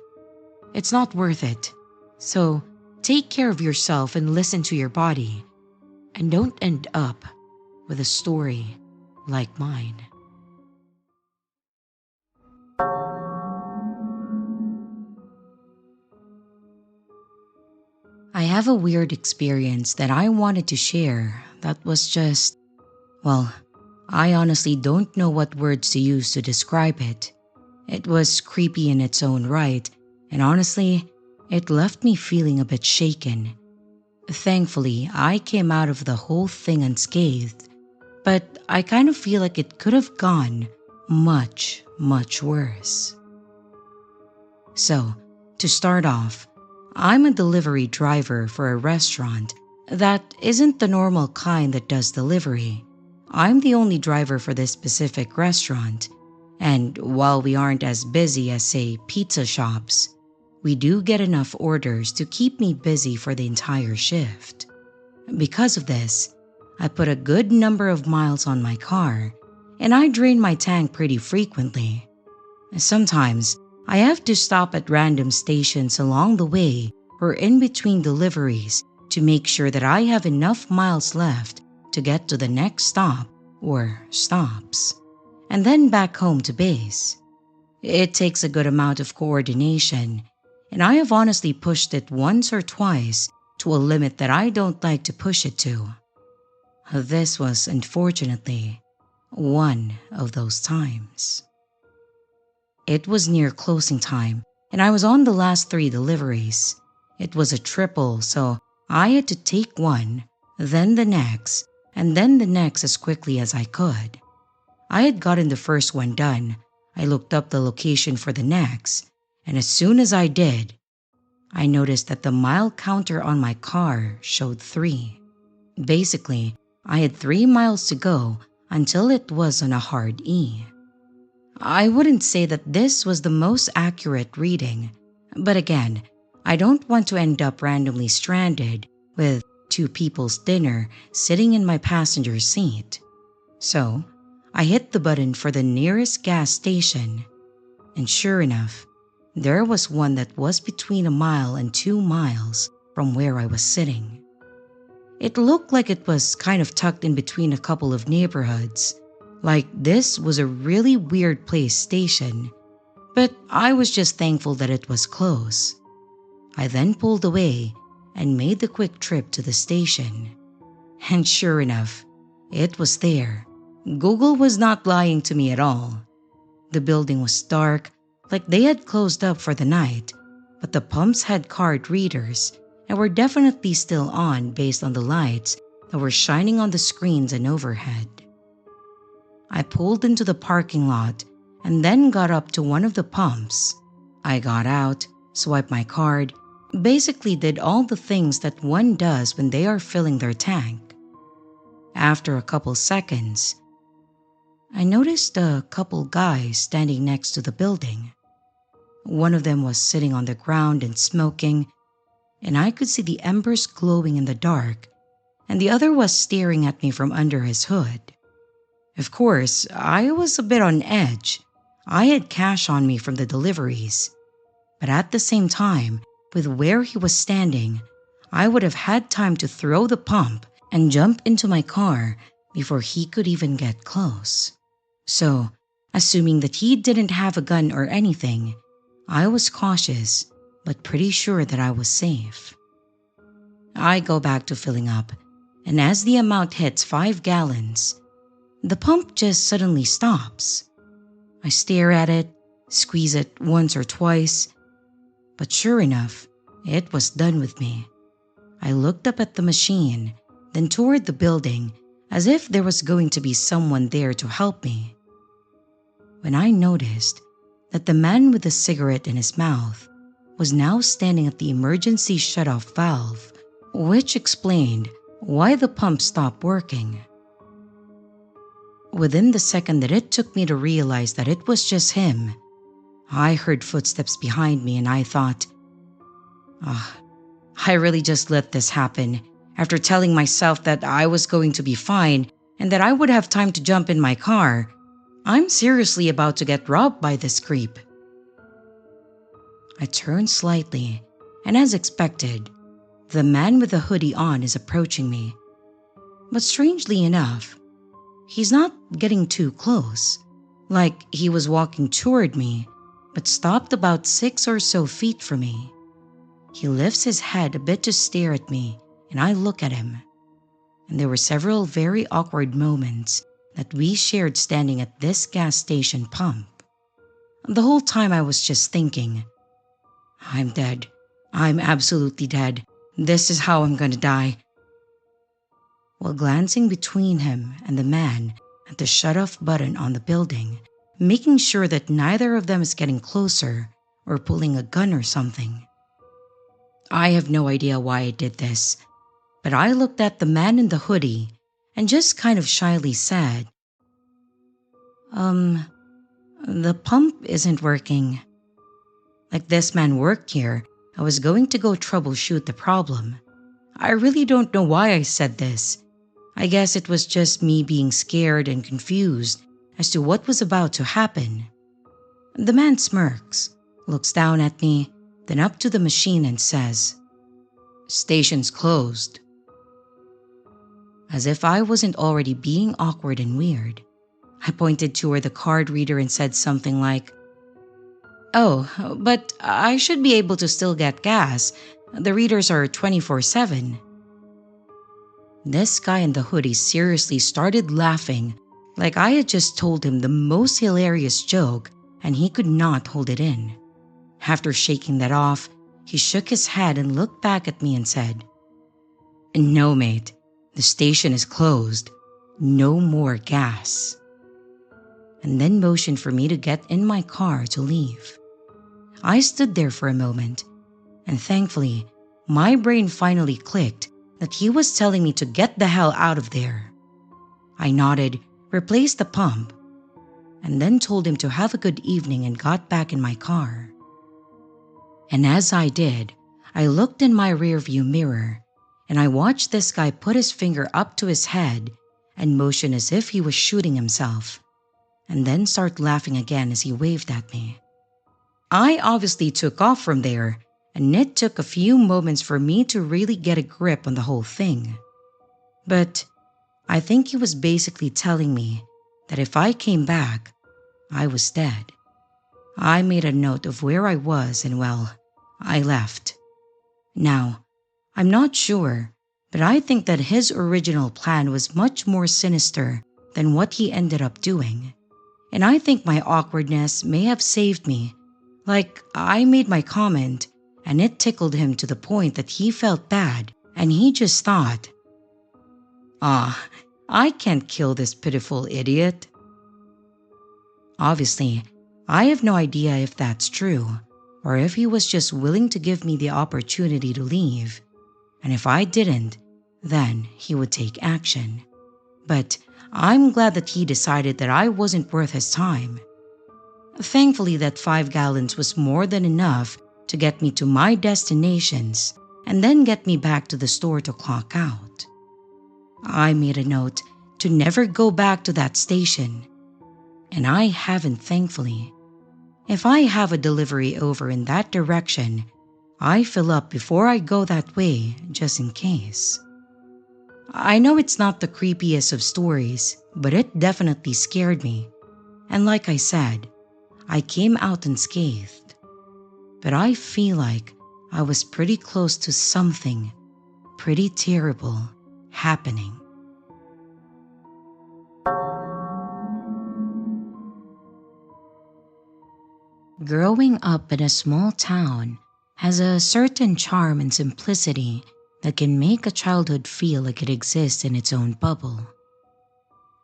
It's not worth it, so take care of yourself and listen to your body, and don't end up with a story like mine. I have a weird experience that I wanted to share that was just, well, I honestly don't know what words to use to describe it. It was creepy in its own right, and honestly, it left me feeling a bit shaken. Thankfully, I came out of the whole thing unscathed, but I kind of feel like it could have gone much, much worse. So, to start off, I'm a delivery driver for a restaurant that isn't the normal kind that does delivery. I'm the only driver for this specific restaurant, and while we aren't as busy as, say, pizza shops, we do get enough orders to keep me busy for the entire shift. Because of this, I put a good number of miles on my car, and I drain my tank pretty frequently. Sometimes, I have to stop at random stations along the way or in between deliveries to make sure that I have enough miles left to get to the next stop or stops, and then back home to base. It takes a good amount of coordination, and I have honestly pushed it once or twice to a limit that I don't like to push it to. This was, unfortunately, one of those times. It was near closing time, and I was on the last 3 deliveries. It was a triple, so I had to take one, then the next, and then the next as quickly as I could. I had gotten the first one done. I looked up the location for the next, and as soon as I did, I noticed that the mile counter on my car showed 3. Basically, I had 3 miles to go until it was on a hard E. I wouldn't say that this was the most accurate reading, but again, I don't want to end up randomly stranded with 2 people's dinner sitting in my passenger seat. So, I hit the button for the nearest gas station, and sure enough, there was one that was between 1 mile and 2 miles from where I was sitting. It looked like it was kind of tucked in between a couple of neighborhoods, like this was a really weird place station, but I was just thankful that it was close. I then pulled away and made the quick trip to the station. And sure enough, it was there. Google was not lying to me at all. The building was dark, like they had closed up for the night, but the pumps had card readers and were definitely still on based on the lights that were shining on the screens and overhead. I pulled into the parking lot and then got up to one of the pumps. I got out, swiped my card, basically did all the things that one does when they are filling their tank. After a couple seconds, I noticed a couple guys standing next to the building. One of them was sitting on the ground and smoking, and I could see the embers glowing in the dark, and the other was staring at me from under his hood. Of course, I was a bit on edge. I had cash on me from the deliveries, but at the same time, with where he was standing, I would have had time to throw the pump and jump into my car before he could even get close. So, assuming that he didn't have a gun or anything, I was cautious, but pretty sure that I was safe. I go back to filling up, and as the amount hits 5 gallons, the pump just suddenly stops. I stare at it, squeeze it once or twice, but sure enough, it was done with me. I looked up at the machine, then toward the building, as if there was going to be someone there to help me. When I noticed that the man with the cigarette in his mouth was now standing at the emergency shutoff valve, which explained why the pump stopped working. Within the second that it took me to realize that it was just him, I heard footsteps behind me and I thought, I really just let this happen after telling myself that I was going to be fine and that I would have time to jump in my car. I'm seriously about to get robbed by this creep. I turned slightly, and as expected, the man with the hoodie on is approaching me. But strangely enough, he's not getting too close, like he was walking toward me, but stopped about 6 or so feet from me. He lifts his head a bit to stare at me, and I look at him. And there were several very awkward moments that we shared standing at this gas station pump. The whole time I was just thinking, I'm dead. I'm absolutely dead. This is how I'm gonna die. While glancing between him and the man at the shut-off button on the building, making sure that neither of them is getting closer or pulling a gun or something. I have no idea why I did this, but I looked at the man in the hoodie and just kind of shyly said, the pump isn't working. Like this man worked here, I was going to go troubleshoot the problem. I really don't know why I said this. I guess it was just me being scared and confused as to what was about to happen. The man smirks, looks down at me, then up to the machine and says, "Station's closed." As if I wasn't already being awkward and weird, I pointed toward the card reader and said something like, "Oh, but I should be able to still get gas. The readers are 24/7. This guy in the hoodie seriously started laughing like I had just told him the most hilarious joke and he could not hold it in. After shaking that off, he shook his head and looked back at me and said, "No, mate, the station is closed. No more gas." And then motioned for me to get in my car to leave. I stood there for a moment, and thankfully, my brain finally clicked that he was telling me to get the hell out of there. I nodded, replaced the pump, and then told him to have a good evening and got back in my car. And as I did, I looked in my rearview mirror, and I watched this guy put his finger up to his head and motion as if he was shooting himself, and then start laughing again as he waved at me. I obviously took off from there, and it took a few moments for me to really get a grip on the whole thing. But I think he was basically telling me that if I came back, I was dead. I made a note of where I was and well, I left. Now, I'm not sure, but I think that his original plan was much more sinister than what he ended up doing. And I think my awkwardness may have saved me. Like, I made my comment, and it tickled him to the point that he felt bad, and he just thought, "Ah, I can't kill this pitiful idiot." Obviously, I have no idea if that's true, or if he was just willing to give me the opportunity to leave. And if I didn't, then he would take action. But I'm glad that he decided that I wasn't worth his time. Thankfully, that 5 gallons was more than enough to get me to my destinations and then get me back to the store to clock out. I made a note to never go back to that station, and I haven't, thankfully. If I have a delivery over in that direction, I fill up before I go that way just in case. I know it's not the creepiest of stories, but it definitely scared me. And like I said, I came out unscathed. But I feel like I was pretty close to something pretty terrible happening. Growing up in a small town has a certain charm and simplicity that can make a childhood feel like it exists in its own bubble.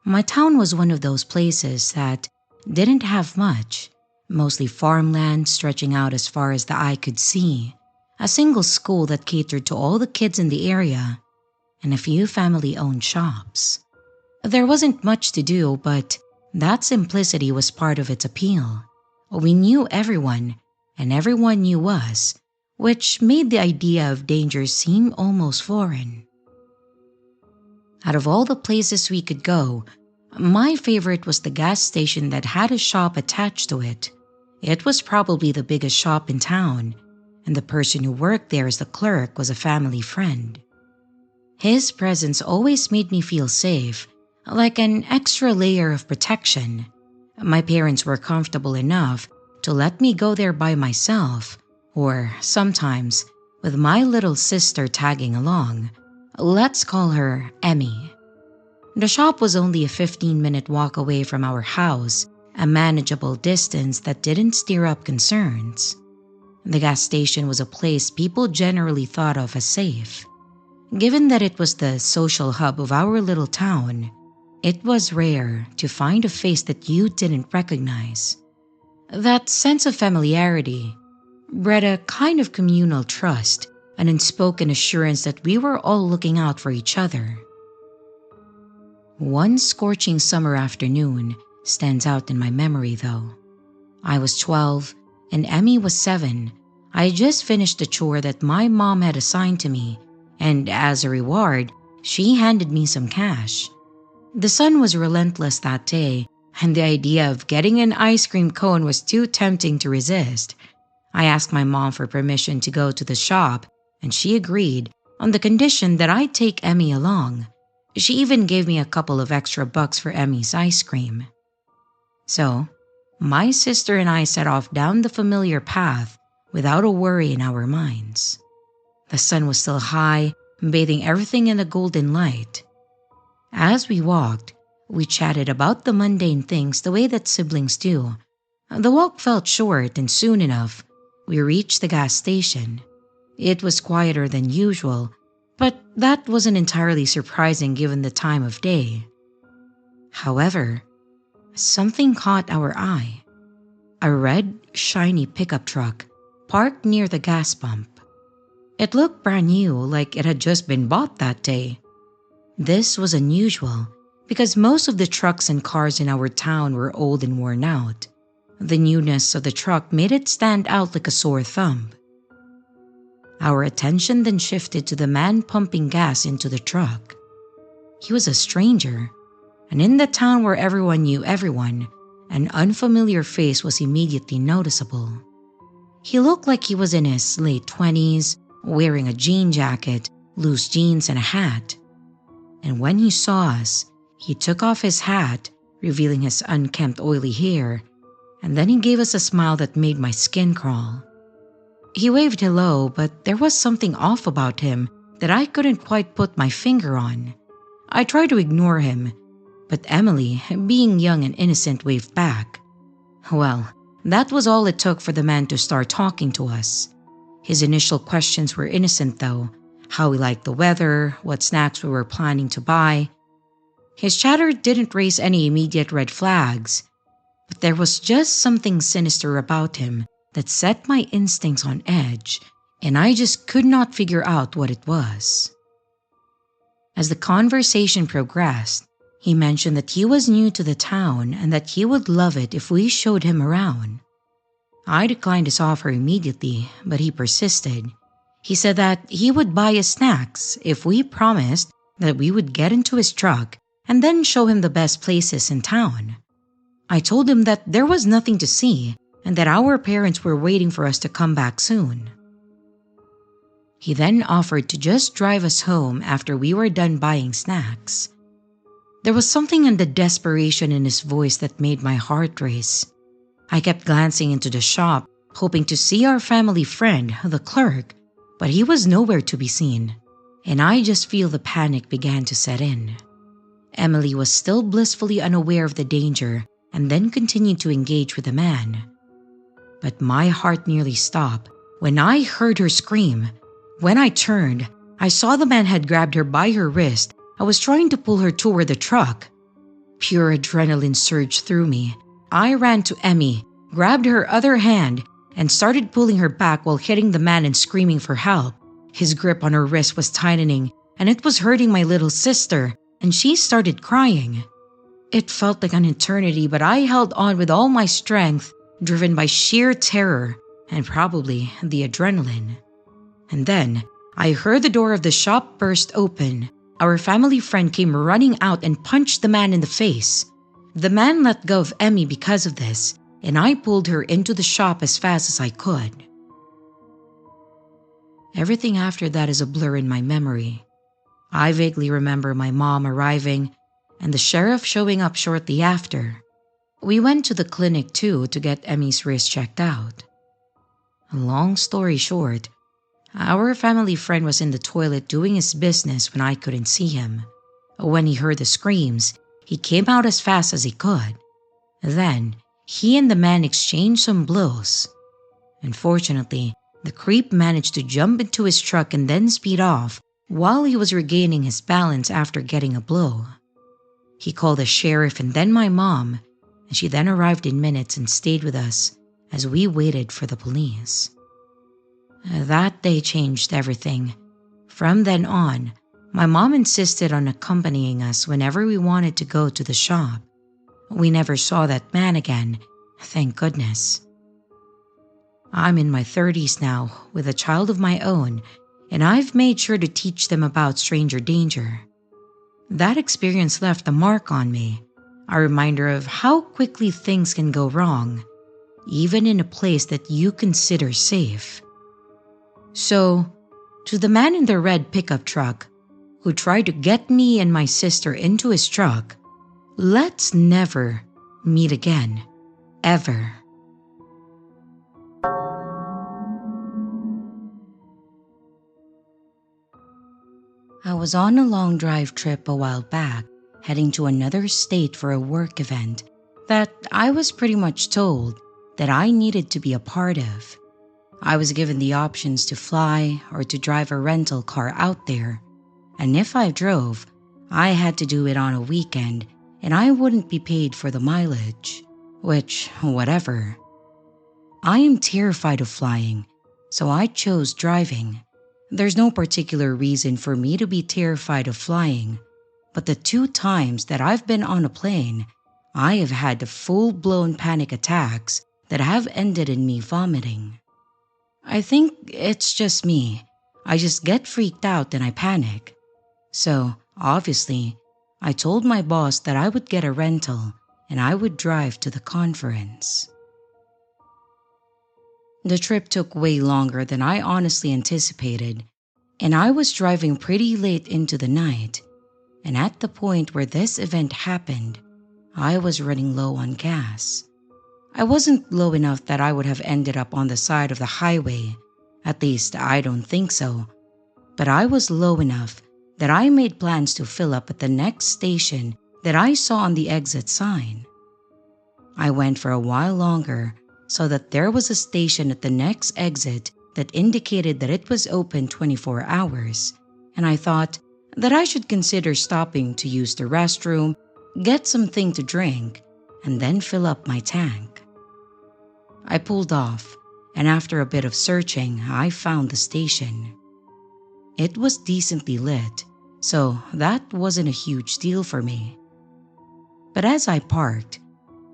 My town was one of those places that didn't have much, mostly farmland stretching out as far as the eye could see, a single school that catered to all the kids in the area, and a few family-owned shops. There wasn't much to do, but that simplicity was part of its appeal. We knew everyone, and everyone knew us, which made the idea of danger seem almost foreign. Out of all the places we could go, my favorite was the gas station that had a shop attached to it. It was probably the biggest shop in town, and the person who worked there as the clerk was a family friend. His presence always made me feel safe, like an extra layer of protection. My parents were comfortable enough to let me go there by myself, or sometimes with my little sister tagging along. Let's call her Emmy. The shop was only a 15-minute walk away from our house, a manageable distance that didn't stir up concerns. The gas station was a place people generally thought of as safe. Given that it was the social hub of our little town, it was rare to find a face that you didn't recognize. That sense of familiarity bred a kind of communal trust, an unspoken assurance that we were all looking out for each other. One scorching summer afternoon stands out in my memory though. I was 12 and Emmy was 7. I had just finished the chore that my mom had assigned to me, and as a reward, she handed me some cash. The sun was relentless that day, and the idea of getting an ice cream cone was too tempting to resist. I asked my mom for permission to go to the shop, and she agreed on the condition that I take Emmy along. She even gave me a couple of extra bucks for Emmy's ice cream. So, my sister and I set off down the familiar path without a worry in our minds. The sun was still high, bathing everything in a golden light. As we walked, we chatted about the mundane things the way that siblings do. The walk felt short, and soon enough, we reached the gas station. It was quieter than usual, but that wasn't entirely surprising given the time of day. However, something caught our eye. A red, shiny pickup truck parked near the gas pump. It looked brand new, like it had just been bought that day. This was unusual because most of the trucks and cars in our town were old and worn out. The newness of the truck made it stand out like a sore thumb. Our attention then shifted to the man pumping gas into the truck. He was a stranger, and in the town where everyone knew everyone, an unfamiliar face was immediately noticeable. He looked like he was in his late 20s, wearing a jean jacket, loose jeans, and a hat. And when he saw us, he took off his hat, revealing his unkempt oily hair, and then he gave us a smile that made my skin crawl. He waved hello, but there was something off about him that I couldn't quite put my finger on. I tried to ignore him, but Emily, being young and innocent, waved back. Well, that was all it took for the man to start talking to us. His initial questions were innocent though, how we liked the weather, what snacks we were planning to buy. His chatter didn't raise any immediate red flags, but there was just something sinister about him that set my instincts on edge, and I just could not figure out what it was. As the conversation progressed, he mentioned that he was new to the town and that he would love it if we showed him around. I declined his offer immediately, but he persisted. He said that he would buy us snacks if we promised that we would get into his truck and then show him the best places in town. I told him that there was nothing to see and that our parents were waiting for us to come back soon. He then offered to just drive us home after we were done buying snacks. There was something in the desperation in his voice that made my heart race. I kept glancing into the shop, hoping to see our family friend, the clerk, but he was nowhere to be seen, and I just feel the panic began to set in. Emily was still blissfully unaware of the danger and then continued to engage with the man. But my heart nearly stopped when I heard her scream. When I turned, I saw the man had grabbed her by her wrist and was trying to pull her toward the truck. Pure adrenaline surged through me. I ran to Emmy, grabbed her other hand, and started pulling her back while hitting the man and screaming for help. His grip on her wrist was tightening, and it was hurting my little sister, and she started crying. It felt like an eternity, but I held on with all my strength, driven by sheer terror and probably the adrenaline. And then, I heard the door of the shop burst open. Our family friend came running out and punched the man in the face. The man let go of Emmy because of this, and I pulled her into the shop as fast as I could. Everything after that is a blur in my memory. I vaguely remember my mom arriving and the sheriff showing up shortly after. We went to the clinic too to get Emmy's wrist checked out. Long story short, our family friend was in the toilet doing his business when I couldn't see him. When he heard the screams, he came out as fast as he could. Then, he and the man exchanged some blows. Unfortunately, the creep managed to jump into his truck and then speed off while he was regaining his balance after getting a blow. He called the sheriff and then my mom, and she then arrived in minutes and stayed with us as we waited for the police. That day changed everything. From then on, my mom insisted on accompanying us whenever we wanted to go to the shop. We never saw that man again, thank goodness. I'm in my 30s now, with a child of my own, and I've made sure to teach them about stranger danger. That experience left a mark on me, a reminder of how quickly things can go wrong, even in a place that you consider safe. So, to the man in the red pickup truck who tried to get me and my sister into his truck, let's never meet again, ever. I was on a long drive trip a while back, heading to another state for a work event that I was pretty much told that I needed to be a part of. I was given the options to fly or to drive a rental car out there, and if I drove, I had to do it on a weekend and I wouldn't be paid for the mileage, which, whatever. I am terrified of flying, so I chose driving. There's no particular reason for me to be terrified of flying, but the 2 times that I've been on a plane, I have had full-blown panic attacks that have ended in me vomiting. I think it's just me. I just get freaked out and I panic. So, obviously, I told my boss that I would get a rental and I would drive to the conference. The trip took way longer than I honestly anticipated, and I was driving pretty late into the night, and at the point where this event happened, I was running low on gas. I wasn't low enough that I would have ended up on the side of the highway, At least, I don't think so. But I was low enough that I made plans to fill up at the next station that I saw on the exit sign. I went for a while longer so that there was a station at the next exit that indicated that it was open 24 hours, and I thought that I should consider stopping to use the restroom, get something to drink, and then fill up my tank. I pulled off, and after a bit of searching, I found the station. It was decently lit, so that wasn't a huge deal for me. But as I parked,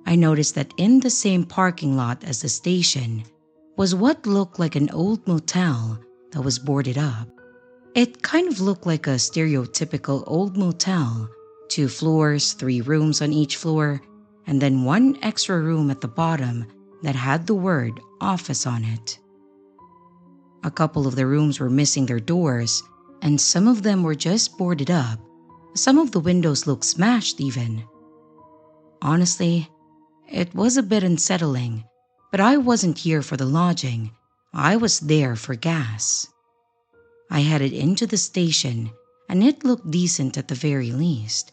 I noticed that in the same parking lot as the station was what looked like an old motel that was boarded up. It kind of looked like a stereotypical old motel, 2 floors, 3 rooms on each floor, and then 1 extra room at the bottom that had the word office on it. A couple of the rooms were missing their doors, and some of them were just boarded up. Some of the windows looked smashed even. Honestly, it was a bit unsettling, but I wasn't here for the lodging. I was there for gas. I headed into the station, and it looked decent at the very least.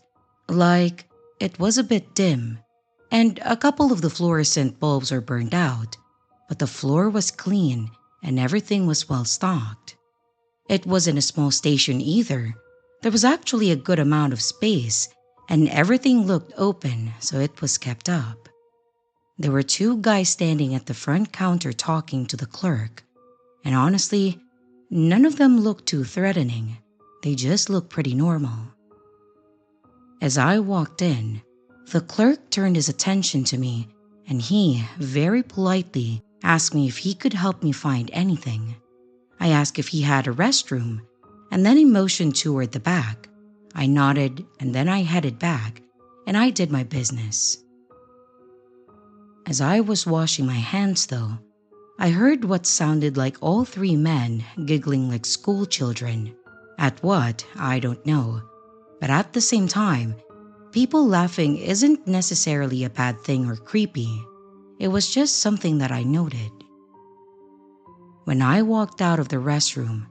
Like, it was a bit dim, and a couple of the fluorescent bulbs were burned out, but the floor was clean and everything was well stocked. It wasn't a small station either. There was actually a good amount of space, and everything looked open, so it was kept up. There were 2 guys standing at the front counter talking to the clerk, and honestly, none of them looked too threatening. They just looked pretty normal. As I walked in, the clerk turned his attention to me, and he, very politely, asked me if he could help me find anything. I asked if he had a restroom, and then he motioned toward the back. I nodded, and then I headed back, and I did my business. As I was washing my hands though, I heard what sounded like all 3 men giggling like school children. At what, I don't know. But at the same time, people laughing isn't necessarily a bad thing or creepy. It was just something that I noted. When I walked out of the restroom,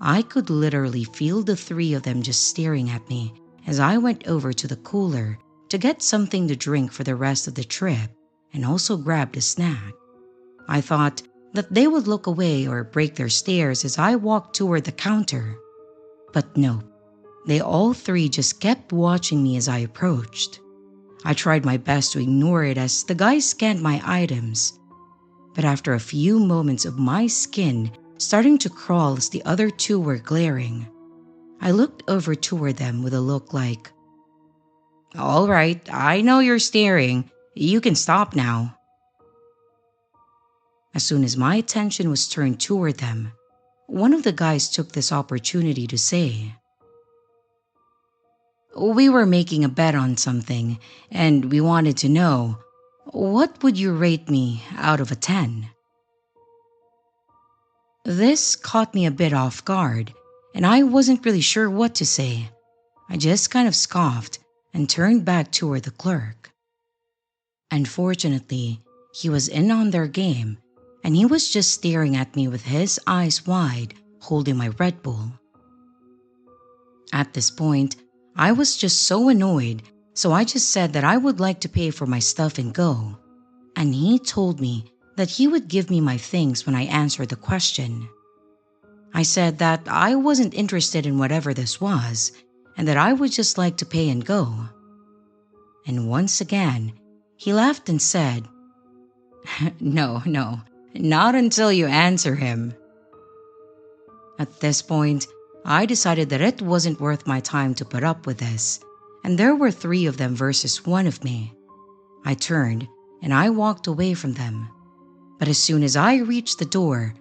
I could literally feel the 3 of them just staring at me as I went over to the cooler to get something to drink for the rest of the trip and also grabbed a snack. I thought that they would look away or break their stares as I walked toward the counter. But no, they all 3 just kept watching me as I approached. I tried my best to ignore it as the guys scanned my items. But after a few moments of my skin starting to crawl as the other 2 were glaring, I looked over toward them with a look like, "All right, I know you're staring. You can stop now." As soon as my attention was turned toward them, one of the guys took this opportunity to say, "We were making a bet on something, and we wanted to know, what would you rate me out of a 10? This caught me a bit off guard, and I wasn't really sure what to say. I just kind of scoffed and turned back toward the clerk. Unfortunately, he was in on their game, and he was just staring at me with his eyes wide, holding my Red Bull. At this point, I was just so annoyed, so I just said that I would like to pay for my stuff and go. And he told me that he would give me my things when I answered the question. I said that I wasn't interested in whatever this was, and that I would just like to pay and go. And once again, he laughed and said, No, not until you answer him." At this point, I decided that it wasn't worth my time to put up with this, and there were 3 of them versus 1 of me. I turned and I walked away from them. But as soon as I reached the door,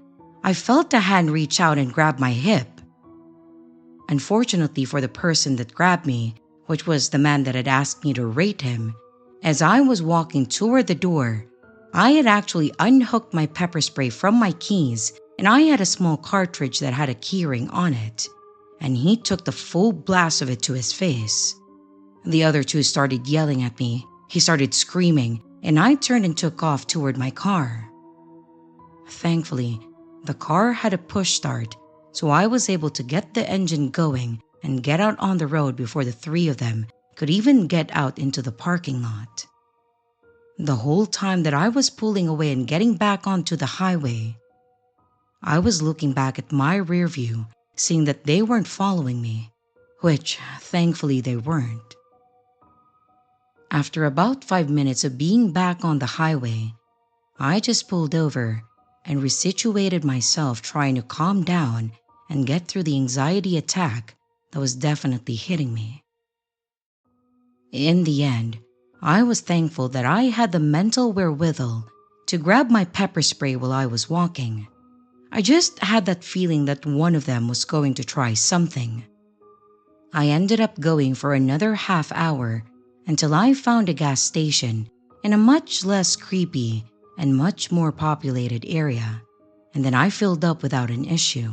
I felt a hand reach out and grab my hip. Unfortunately for the person that grabbed me, which was the man that had asked me to rate him, as I was walking toward the door, I had actually unhooked my pepper spray from my keys, and I had a small cartridge that had a keyring on it, and he took the full blast of it to his face. The other 2 started yelling at me. He started screaming, and I turned and took off toward my car. Thankfully, The car had a push start, so I was able to get the engine going and get out on the road before the three of them could even get out into the parking lot. The whole time that I was pulling away and getting back onto the highway, I was looking back at my rear view, seeing that they weren't following me, which thankfully they weren't. After about 5 minutes of being back on the highway, I just pulled over and resituated myself, trying to calm down and get through the anxiety attack that was definitely hitting me. In the end, I was thankful that I had the mental wherewithal to grab my pepper spray while I was walking. I just had that feeling that one of them was going to try something. I ended up going for another half hour until I found a gas station in a much less creepy and much more populated area, and then I filled up without an issue.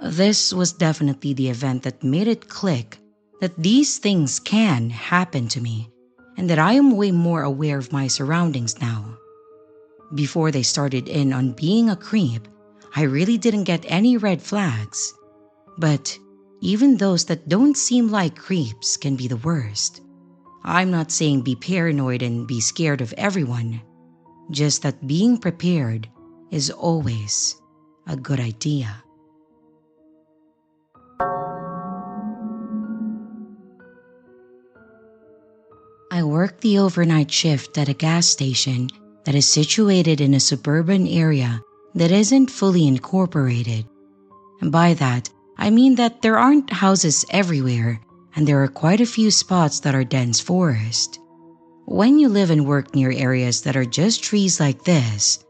This was definitely the event that made it click that these things can happen to me, and that I am way more aware of my surroundings now. Before they started in on being a creep, I really didn't get any red flags. But even those that don't seem like creeps can be the worst. I'm not saying be paranoid and be scared of everyone, just that being prepared is always a good idea. I work the overnight shift at a gas station that is situated in a suburban area that isn't fully incorporated. And by that, I mean that there aren't houses everywhere, and there are quite a few spots that are dense forest. When you live and work near areas that are just trees like this,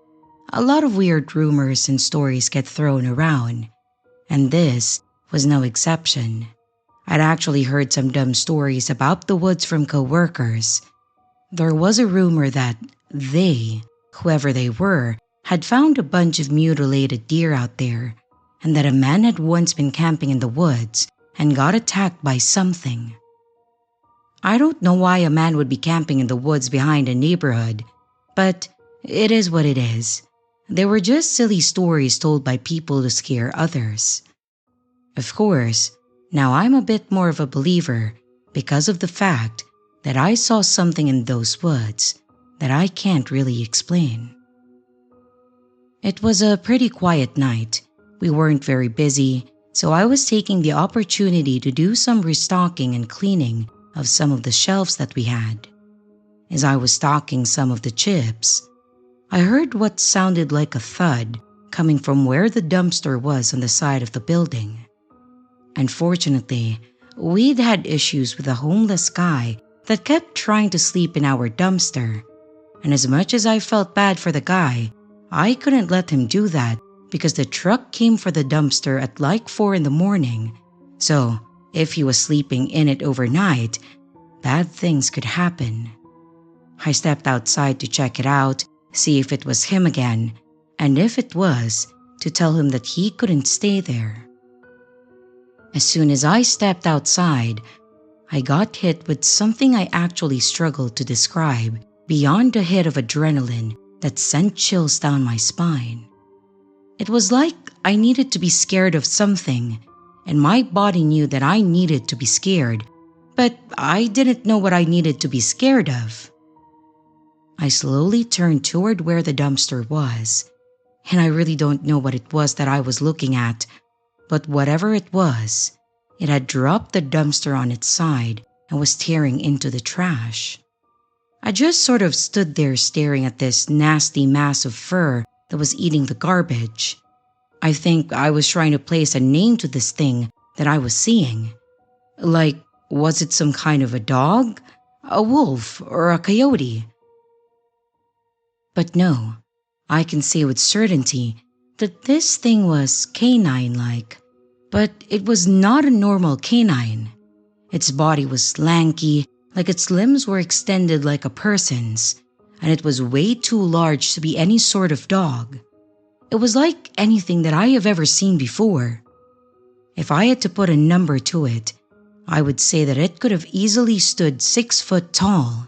a lot of weird rumors and stories get thrown around, and this was no exception. I'd actually heard some dumb stories about the woods from coworkers. There was a rumor that they, whoever they were, had found a bunch of mutilated deer out there, and that a man had once been camping in the woods and got attacked by something. I don't know why a man would be camping in the woods behind a neighborhood, but it is what it is. They were just silly stories told by people to scare others. Of course, now I'm a bit more of a believer because of the fact that I saw something in those woods that I can't really explain. It was a pretty quiet night. We weren't very busy, so I was taking the opportunity to do some restocking and cleaning of some of the shelves that we had. As I was stocking some of the chips, I heard what sounded like a thud coming from where the dumpster was on the side of the building. Unfortunately, we'd had issues with a homeless guy that kept trying to sleep in our dumpster, and as much as I felt bad for the guy, I couldn't let him do that because the truck came for the dumpster at like 4 in the morning, so if he was sleeping in it overnight, bad things could happen. I stepped outside to check it out, see if it was him again, and if it was, to tell him that he couldn't stay there. As soon as I stepped outside, I got hit with something I actually struggled to describe beyond a hit of adrenaline that sent chills down my spine. It was like I needed to be scared of something, and my body knew that I needed to be scared, but I didn't know what I needed to be scared of. I slowly turned toward where the dumpster was, and I really don't know what it was that I was looking at, but whatever it was, it had dropped the dumpster on its side and was tearing into the trash. I just sort of stood there staring at this nasty mass of fur that was eating the garbage. I think I was trying to place a name to this thing that I was seeing. Like, was it some kind of a dog, a wolf, or a coyote? But no, I can say with certainty that this thing was canine-like, but it was not a normal canine. Its body was lanky, like its limbs were extended like a person's, and it was way too large to be any sort of dog. It was like anything that I have ever seen before. If I had to put a number to it, I would say that it could have easily stood 6 foot tall.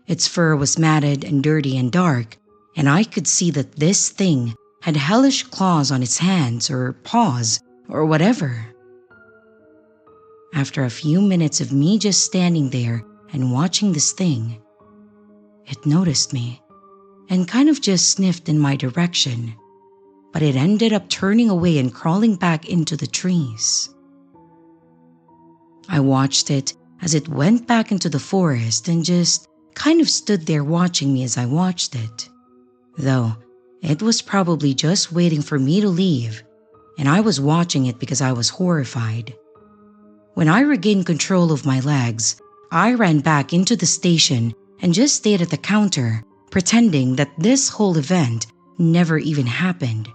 Its fur was matted and dirty and dark, and I could see that this thing had hellish claws on its hands or paws or whatever. After a few minutes of me just standing there and watching this thing, it noticed me and kind of just sniffed in my direction, but it ended up turning away and crawling back into the trees. I watched it as it went back into the forest and just kind of stood there watching me as I watched it, though it was probably just waiting for me to leave, and I was watching it because I was horrified. When I regained control of my legs, I ran back into the station and just stayed at the counter, pretending that this whole event never even happened,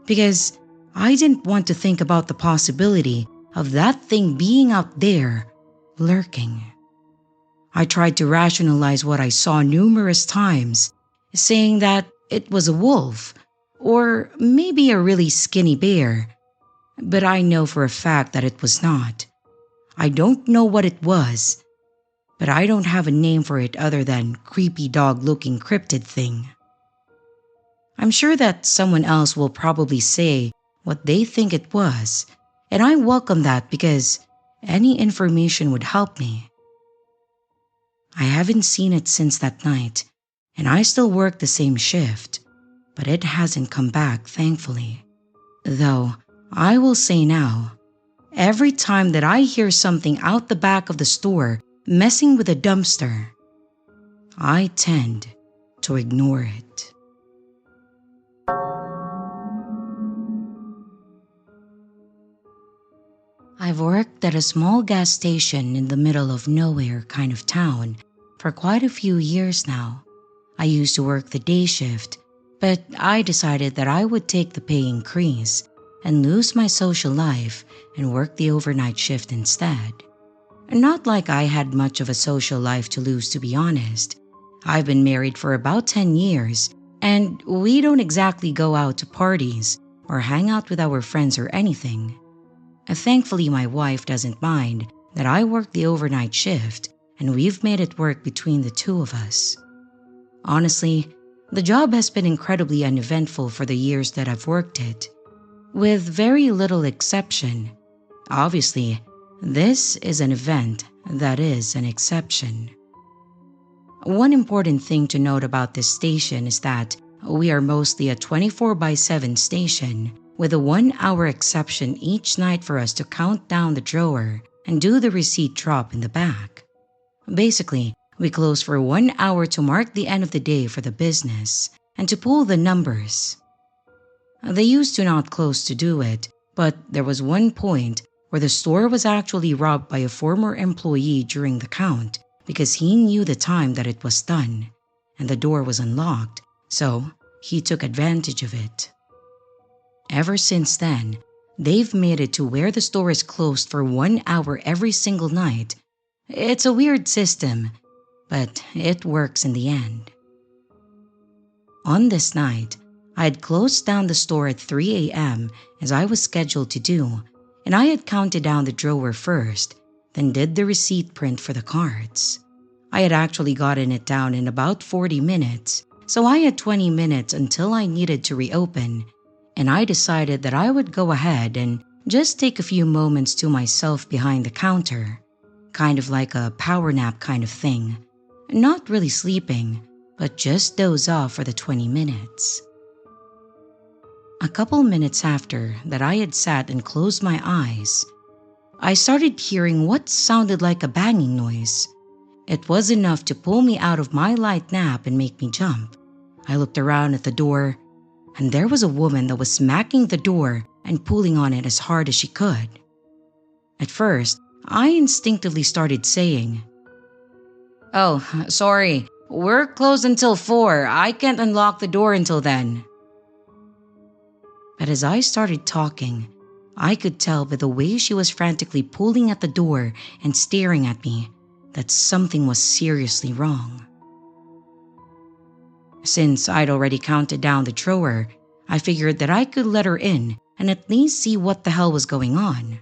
because I didn't want to think about the possibility of that thing being out there, lurking. I tried to rationalize what I saw numerous times, saying that it was a wolf, or maybe a really skinny bear, but I know for a fact that it was not. I don't know what it was, but I don't have a name for it other than creepy dog-looking cryptid thing. I'm sure that someone else will probably say what they think it was, and I welcome that because any information would help me. I haven't seen it since that night, and I still work the same shift, but it hasn't come back, thankfully. Though, I will say now, every time that I hear something out the back of the store messing with a dumpster, I tend to ignore it. I've worked at a small gas station in the middle of nowhere kind of town for quite a few years now. I used to work the day shift, but I decided that I would take the pay increase and lose my social life and work the overnight shift instead. Not like I had much of a social life to lose, to be honest. I've been married for about 10 years, and we don't exactly go out to parties or hang out with our friends or anything. Thankfully, my wife doesn't mind that I work the overnight shift, and we've made it work between the two of us. Honestly, the job has been incredibly uneventful for the years that I've worked it, with very little exception. Obviously, this is an event that is an exception. One important thing to note about this station is that we are mostly a 24/7 station, with a 1-hour exception each night for us to count down the drawer and do the receipt drop in the back. Basically, we close for 1 hour to mark the end of the day for the business and to pull the numbers. They used to not close to do it, but there was one point where the store was actually robbed by a former employee during the count because he knew the time that it was done, and the door was unlocked, so he took advantage of it. Ever since then, they've made it to where the store is closed for 1 hour every single night. It's a weird system, but it works in the end. On this night, I had closed down the store at 3 a.m. as I was scheduled to do, and I had counted down the drawer first, then did the receipt print for the cards. I had actually gotten it down in about 40 minutes, so I had 20 minutes until I needed to reopen, and I decided that I would go ahead and just take a few moments to myself behind the counter, kind of like a power nap kind of thing. Not really sleeping, but just doze off for the 20 minutes. A couple minutes after that I had sat and closed my eyes, I started hearing what sounded like a banging noise. It was enough to pull me out of my light nap and make me jump. I looked around at the door, and there was a woman that was smacking the door and pulling on it as hard as she could. At first, I instinctively started saying, "Oh, sorry, we're closed until 4. I can't unlock the door until then." But as I started talking, I could tell by the way she was frantically pulling at the door and staring at me that something was seriously wrong. Since I'd already counted down the drawer, I figured that I could let her in and at least see what the hell was going on.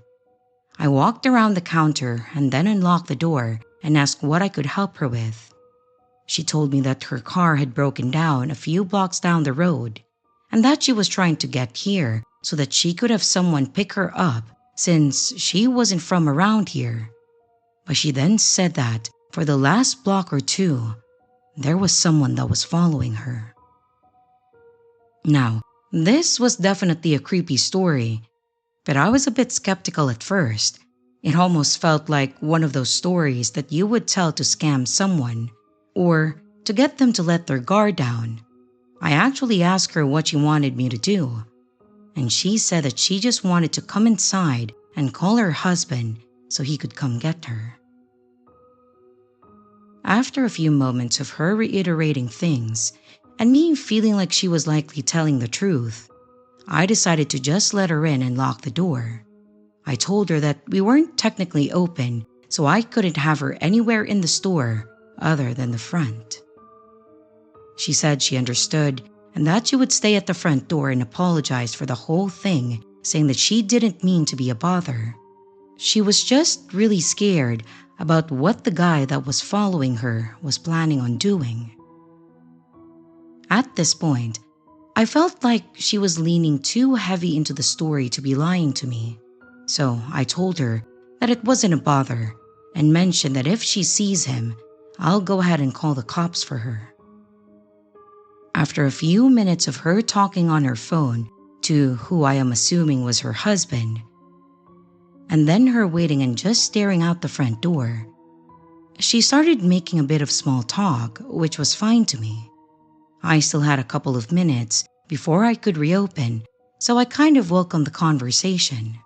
I walked around the counter and then unlocked the door and asked what I could help her with. She told me that her car had broken down a few blocks down the road, and that she was trying to get here so that she could have someone pick her up since she wasn't from around here. But she then said that for the last block or two, there was someone that was following her. Now, this was definitely a creepy story, but I was a bit skeptical at first. It almost felt like one of those stories that you would tell to scam someone or to get them to let their guard down. I actually asked her what she wanted me to do, and she said that she just wanted to come inside and call her husband so he could come get her. After a few moments of her reiterating things and me feeling like she was likely telling the truth, I decided to just let her in and lock the door. I told her that we weren't technically open, so I couldn't have her anywhere in the store other than the front. She said she understood and that she would stay at the front door and apologize for the whole thing, saying that she didn't mean to be a bother. She was just really scared about what the guy that was following her was planning on doing. At this point, I felt like she was leaning too heavy into the story to be lying to me, so I told her that it wasn't a bother and mentioned that if she sees him, I'll go ahead and call the cops for her. After a few minutes of her talking on her phone to who I am assuming was her husband, and then her waiting and just staring out the front door, she started making a bit of small talk, which was fine to me. I still had a couple of minutes before I could reopen, so I kind of welcomed the conversation.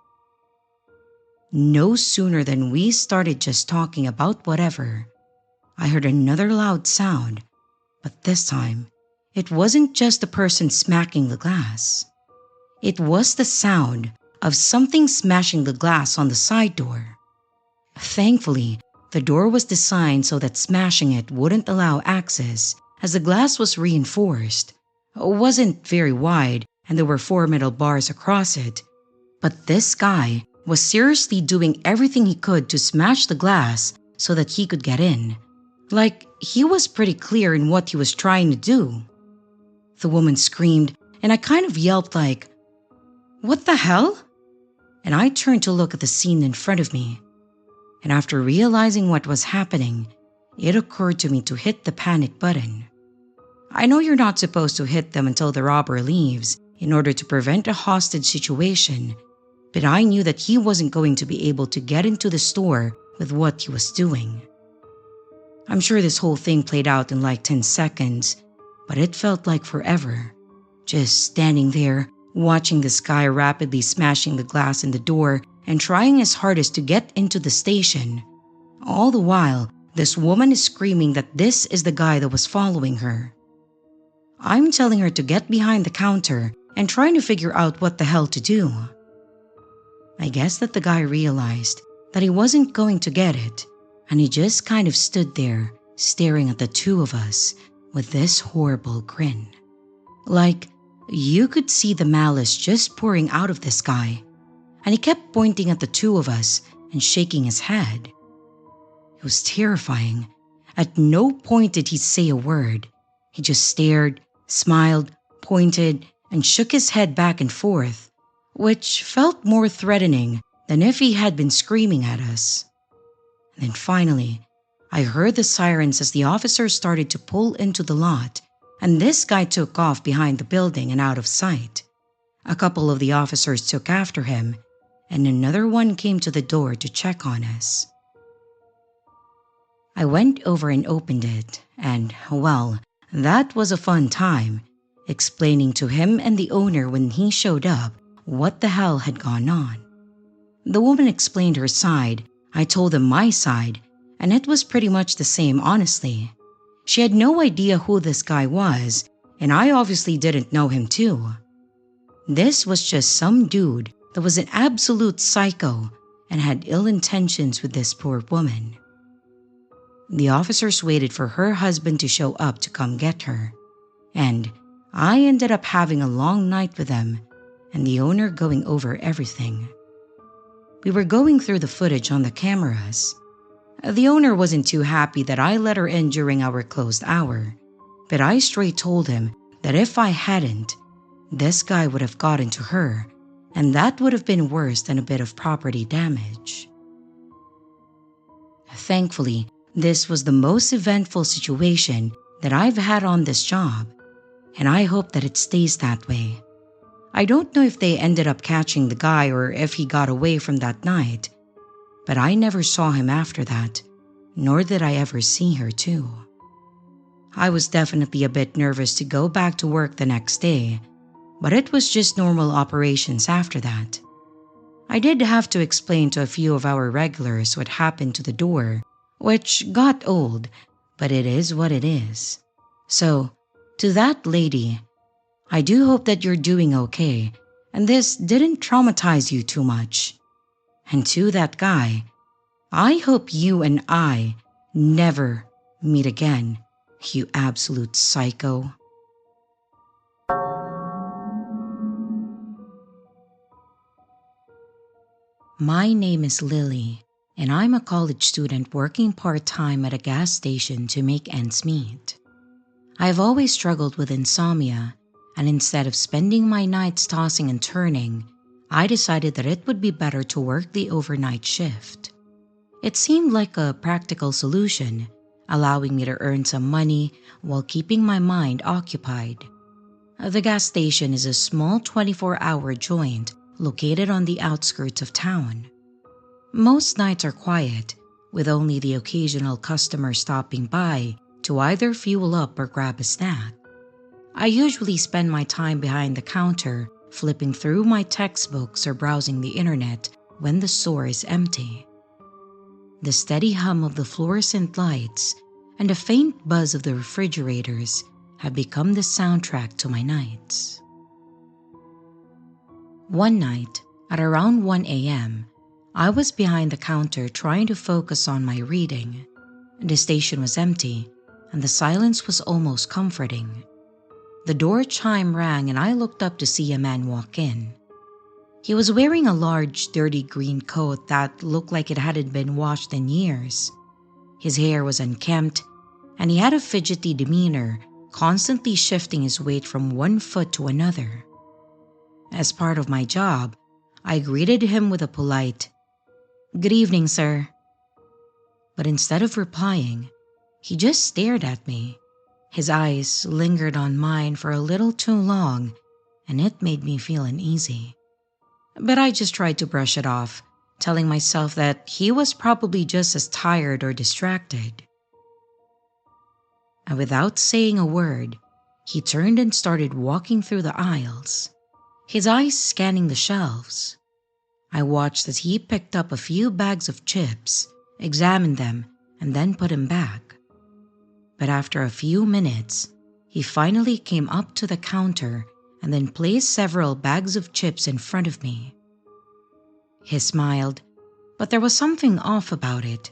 No sooner than we started just talking about whatever, I heard another loud sound, but this time, it wasn't just a person smacking the glass. It was the sound of something smashing the glass on the side door. Thankfully, the door was designed so that smashing it wouldn't allow access, as the glass was reinforced. It wasn't very wide and there were 4 metal bars across it, but this guy was seriously doing everything he could to smash the glass so that he could get in. Like, he was pretty clear in what he was trying to do. The woman screamed and I kind of yelped like, "What the hell?" And I turned to look at the scene in front of me. And after realizing what was happening, it occurred to me to hit the panic button. I know you're not supposed to hit them until the robber leaves in order to prevent a hostage situation, but I knew that he wasn't going to be able to get into the store with what he was doing. I'm sure this whole thing played out in like 10 seconds, but it felt like forever. Just standing there, watching this guy rapidly smashing the glass in the door and trying his hardest to get into the station. All the while, this woman is screaming that this is the guy that was following her. I'm telling her to get behind the counter and trying to figure out what the hell to do. I guess that the guy realized that he wasn't going to get it, and he just kind of stood there staring at the two of us with this horrible grin. Like, you could see the malice just pouring out of this guy, and he kept pointing at the two of us and shaking his head. It was terrifying. At no point did he say a word. He just stared, smiled, pointed, and shook his head back and forth, which felt more threatening than if he had been screaming at us. And then finally, I heard the sirens as the officers started to pull into the lot, and this guy took off behind the building and out of sight. A couple of the officers took after him, and another one came to the door to check on us. I went over and opened it, and, well, that was a fun time, explaining to him and the owner when he showed up what the hell had gone on. The woman explained her side, I told them my side, and it was pretty much the same, honestly. She had no idea who this guy was, and I obviously didn't know him too. This was just some dude that was an absolute psycho and had ill intentions with this poor woman. The officers waited for her husband to show up to come get her, and I ended up having a long night with them and the owner going over everything. We were going through the footage on the cameras. The owner wasn't too happy that I let her in during our closed hour, but I straight told him that if I hadn't, this guy would have gotten to her, and that would have been worse than a bit of property damage. Thankfully, this was the most eventful situation that I've had on this job, and I hope that it stays that way. I don't know if they ended up catching the guy or if he got away from that night, but I never saw him after that, nor did I ever see her too. I was definitely a bit nervous to go back to work the next day, but it was just normal operations after that. I did have to explain to a few of our regulars what happened to the door, which got old, but it is what it is. So, to that lady, I do hope that you're doing okay and this didn't traumatize you too much. And to that guy, I hope you and I never meet again, you absolute psycho. My name is Lily, and I'm a college student working part-time at a gas station to make ends meet. I've always struggled with insomnia, and instead of spending my nights tossing and turning, I decided that it would be better to work the overnight shift. It seemed like a practical solution, allowing me to earn some money while keeping my mind occupied. The gas station is a small 24-hour joint located on the outskirts of town. Most nights are quiet, with only the occasional customer stopping by to either fuel up or grab a snack. I usually spend my time behind the counter, flipping through my textbooks or browsing the internet when the store is empty. The steady hum of the fluorescent lights and the faint buzz of the refrigerators have become the soundtrack to my nights. One night, at around 1 a.m., I was behind the counter trying to focus on my reading. The station was empty, and the silence was almost comforting. The door chime rang and I looked up to see a man walk in. He was wearing a large, dirty green coat that looked like it hadn't been washed in years. His hair was unkempt, and he had a fidgety demeanor, constantly shifting his weight from one foot to another. As part of my job, I greeted him with a polite, "Good evening, sir." But instead of replying, he just stared at me. His eyes lingered on mine for a little too long, and it made me feel uneasy. But I just tried to brush it off, telling myself that he was probably just as tired or distracted. And without saying a word, he turned and started walking through the aisles, his eyes scanning the shelves. I watched as he picked up a few bags of chips, examined them, and then put them back. But after a few minutes, he finally came up to the counter and then placed several bags of chips in front of me. He smiled, but there was something off about it.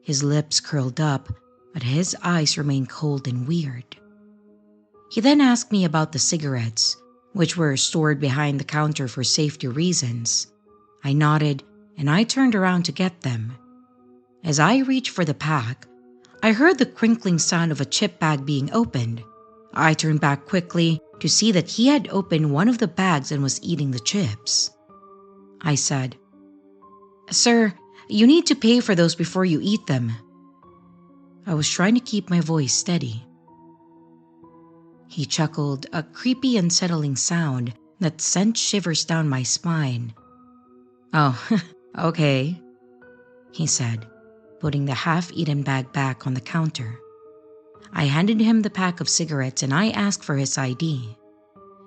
His lips curled up, but his eyes remained cold and weird. He then asked me about the cigarettes, which were stored behind the counter for safety reasons. I nodded, and I turned around to get them. As I reached for the pack, I heard the crinkling sound of a chip bag being opened. I turned back quickly to see that he had opened one of the bags and was eating the chips. I said, "Sir, you need to pay for those before you eat them." I was trying to keep my voice steady. He chuckled, a creepy, unsettling sound that sent shivers down my spine. "Oh, okay," he said, putting the half-eaten bag back on the counter. I handed him the pack of cigarettes and I asked for his ID.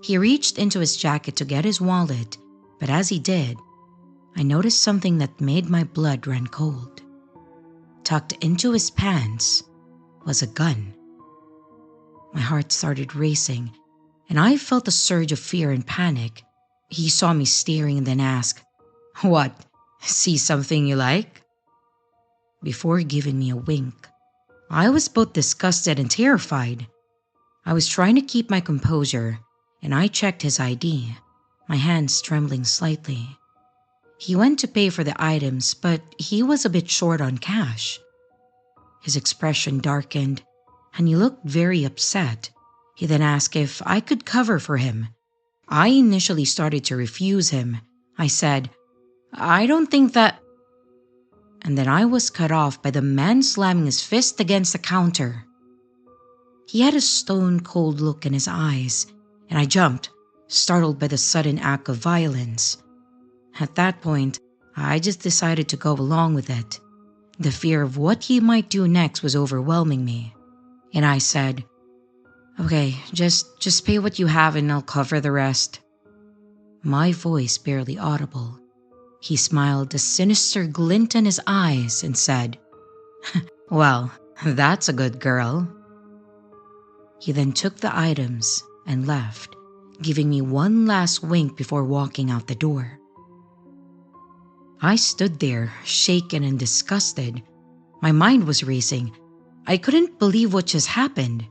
He reached into his jacket to get his wallet, but as he did, I noticed something that made my blood run cold. Tucked into his pants was a gun. My heart started racing, and I felt a surge of fear and panic. He saw me staring and then asked, "What, see something you like?" Before giving me a wink, I was both disgusted and terrified. I was trying to keep my composure, and I checked his ID, my hands trembling slightly. He went to pay for the items, but he was a bit short on cash. His expression darkened, and he looked very upset. He then asked if I could cover for him, I initially started to refuse him. I said, "I don't think that," and then I was cut off by the man slamming his fist against the counter. He had a stone cold look in his eyes, and I jumped, startled by the sudden act of violence. At that point, I just decided to go along with it. The fear of what he might do next was overwhelming me, and I said, "Okay, just pay what you have and I'll cover the rest." My voice barely audible. He smiled, a sinister glint in his eyes, and said, "Well, that's a good girl." He then took the items and left, giving me one last wink before walking out the door. I stood there, shaken and disgusted. My mind was racing. I couldn't believe what just happened.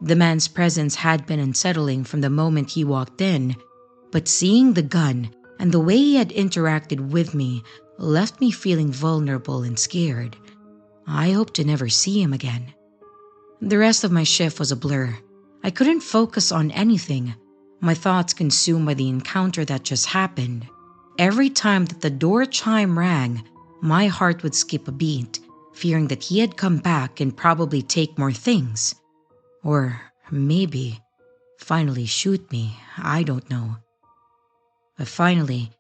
The man's presence had been unsettling from the moment he walked in, but seeing the gun and the way he had interacted with me left me feeling vulnerable and scared. I hoped to never see him again. The rest of my shift was a blur. I couldn't focus on anything, my thoughts consumed by the encounter that just happened. Every time that the door chime rang, my heart would skip a beat, fearing that he had come back and probably take more things. Or maybe finally shoot me, I don't know. But finally,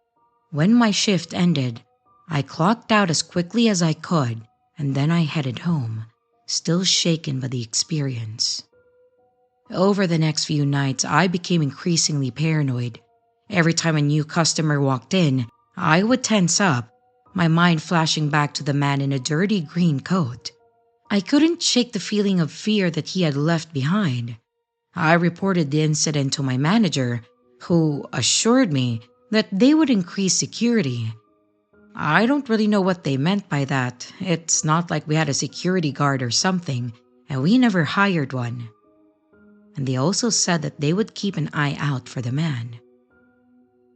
when my shift ended, I clocked out as quickly as I could, and then I headed home, still shaken by the experience. Over the next few nights, I became increasingly paranoid. Every time a new customer walked in, I would tense up, my mind flashing back to the man in a dirty green coat. I couldn't shake the feeling of fear that he had left behind. I reported the incident to my manager, who assured me that they would increase security. I don't really know what they meant by that. It's not like we had a security guard or something, and we never hired one. And they also said that they would keep an eye out for the man.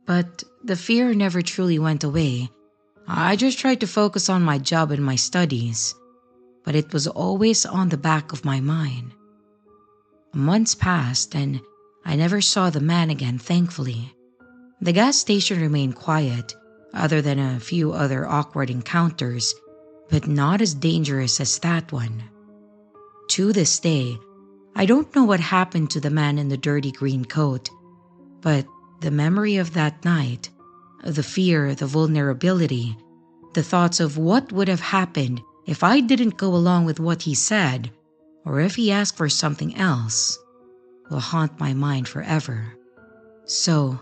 But the fear never truly went away. I just tried to focus on my job and my studies, but it was always on the back of my mind. Months passed and I never saw the man again, thankfully. The gas station remained quiet, other than a few other awkward encounters, but not as dangerous as that one. To this day, I don't know what happened to the man in the dirty green coat, but the memory of that night, the fear, the vulnerability, the thoughts of what would have happened if I didn't go along with what he said, or if he asked for something else, will haunt my mind forever. So,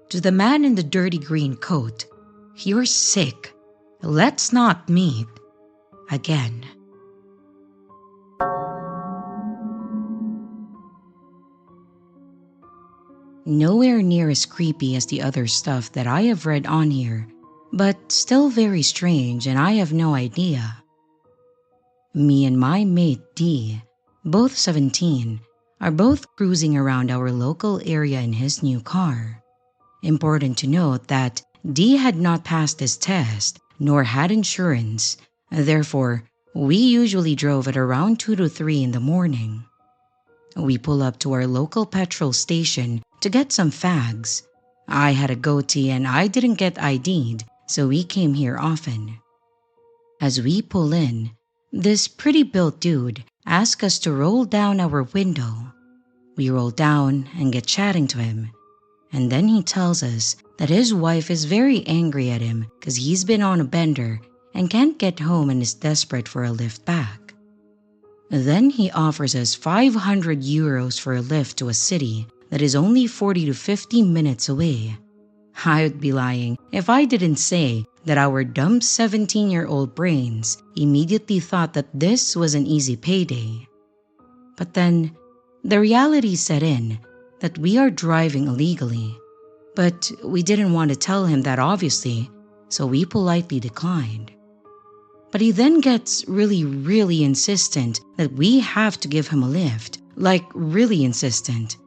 to the man in the dirty green coat, you're sick. Let's not meet again. Nowhere near as creepy as the other stuff that I have read on here, but still very strange, and I have no idea. Me and my mate D, both 17, are both cruising around our local area in his new car. Important to note that D had not passed his test nor had insurance, therefore we usually drove at around 2 to 3 in the morning. We pull up to our local petrol station to get some fags. I had a goatee and I didn't get ID'd, so we came here often. As we pull in, this pretty built dude asks us to roll down our window. We roll down and get chatting to him, and then he tells us that his wife is very angry at him because he's been on a bender and can't get home and is desperate for a lift back. Then he offers us 500 euros for a lift to a city that is only 40 to 50 minutes away. I would be lying if I didn't say that our dumb 17-year-old brains immediately thought that this was an easy payday. But then, the reality set in that we are driving illegally. But we didn't want to tell him that obviously, so we politely declined. But he then gets really insistent that we have to give him a lift, like really insistent.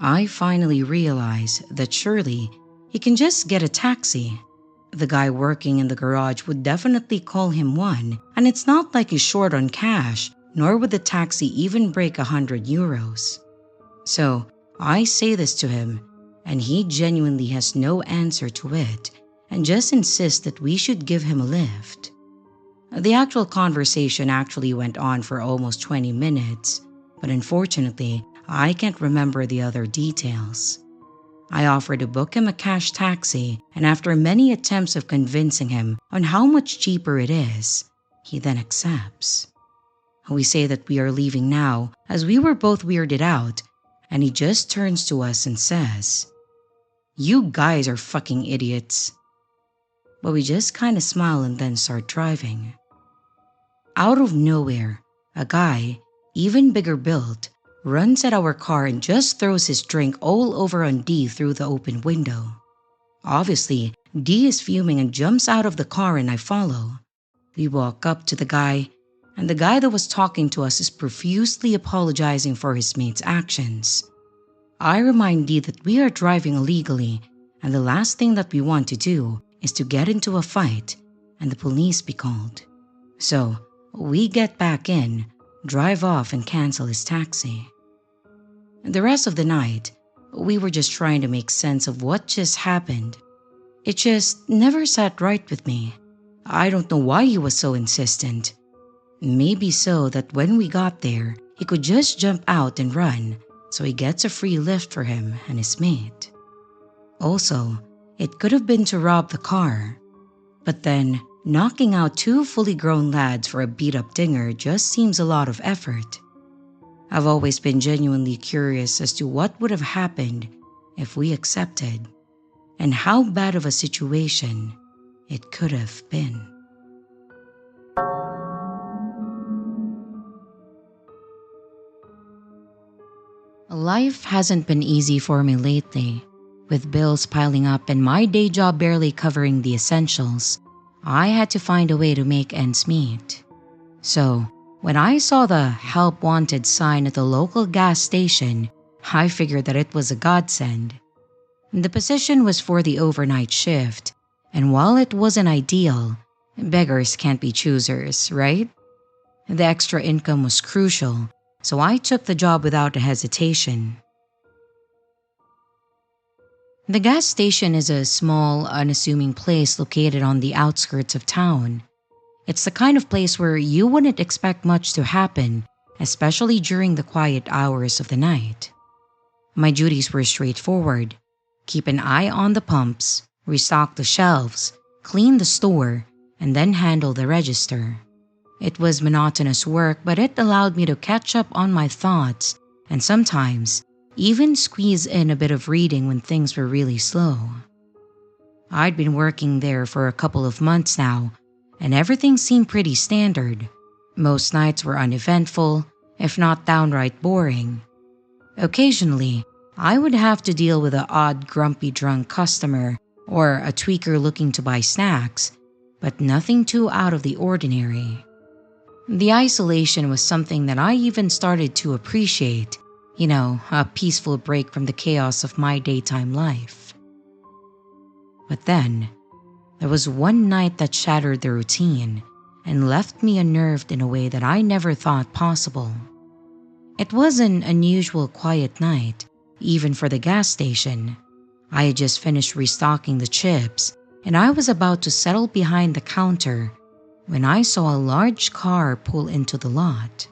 I finally realize that surely he can just get a taxi. The guy working in the garage would definitely call him one, and it's not like he's short on cash, nor would the taxi even break 100 euros. So I say this to him, and he genuinely has no answer to it and just insists that we should give him a lift. The actual conversation actually went on for almost 20 minutes, but unfortunately, I can't remember the other details. I offered to book him a cash taxi, and after many attempts of convincing him on how much cheaper it is, he then accepts. We say that we are leaving now as we were both weirded out, and he just turns to us and says, "You guys are fucking idiots." But we just kinda smile and then start driving. Out of nowhere, a guy, even bigger built, runs at our car and just throws his drink all over on D through the open window. Obviously, D is fuming and jumps out of the car and I follow. We walk up to the guy, and the guy that was talking to us is profusely apologizing for his mate's actions. I remind D that we are driving illegally, and the last thing that we want to do is to get into a fight and the police be called. So, we get back in, drive off and cancel his taxi. The rest of the night, we were just trying to make sense of what just happened. It just never sat right with me. I don't know why he was so insistent. Maybe so that when we got there, he could just jump out and run, so he gets a free lift for him and his mate. Also, it could have been to rob the car. But then, knocking out two fully grown lads for a beat-up dinger just seems a lot of effort. I've always been genuinely curious as to what would have happened if we accepted, and how bad of a situation it could have been. Life hasn't been easy for me lately. With bills piling up and my day job barely covering the essentials, I had to find a way to make ends meet. So, when I saw the "Help Wanted" sign at the local gas station, I figured that it was a godsend. The position was for the overnight shift, and while it wasn't ideal, beggars can't be choosers, right? The extra income was crucial, so I took the job without a hesitation. The gas station is a small, unassuming place located on the outskirts of town. It's the kind of place where you wouldn't expect much to happen, especially during the quiet hours of the night. My duties were straightforward: keep an eye on the pumps, restock the shelves, clean the store, and then handle the register. It was monotonous work, but it allowed me to catch up on my thoughts and sometimes even squeeze in a bit of reading when things were really slow. I'd been working there for a couple of months now, and everything seemed pretty standard. Most nights were uneventful, if not downright boring. Occasionally, I would have to deal with an odd grumpy drunk customer or a tweaker looking to buy snacks, but nothing too out of the ordinary. The isolation was something that I even started to appreciate, a peaceful break from the chaos of my daytime life. But then, there was one night that shattered the routine and left me unnerved in a way that I never thought possible. It was an unusual quiet night, even for the gas station. I had just finished restocking the chips, and I was about to settle behind the counter when I saw a large car pull into the lot.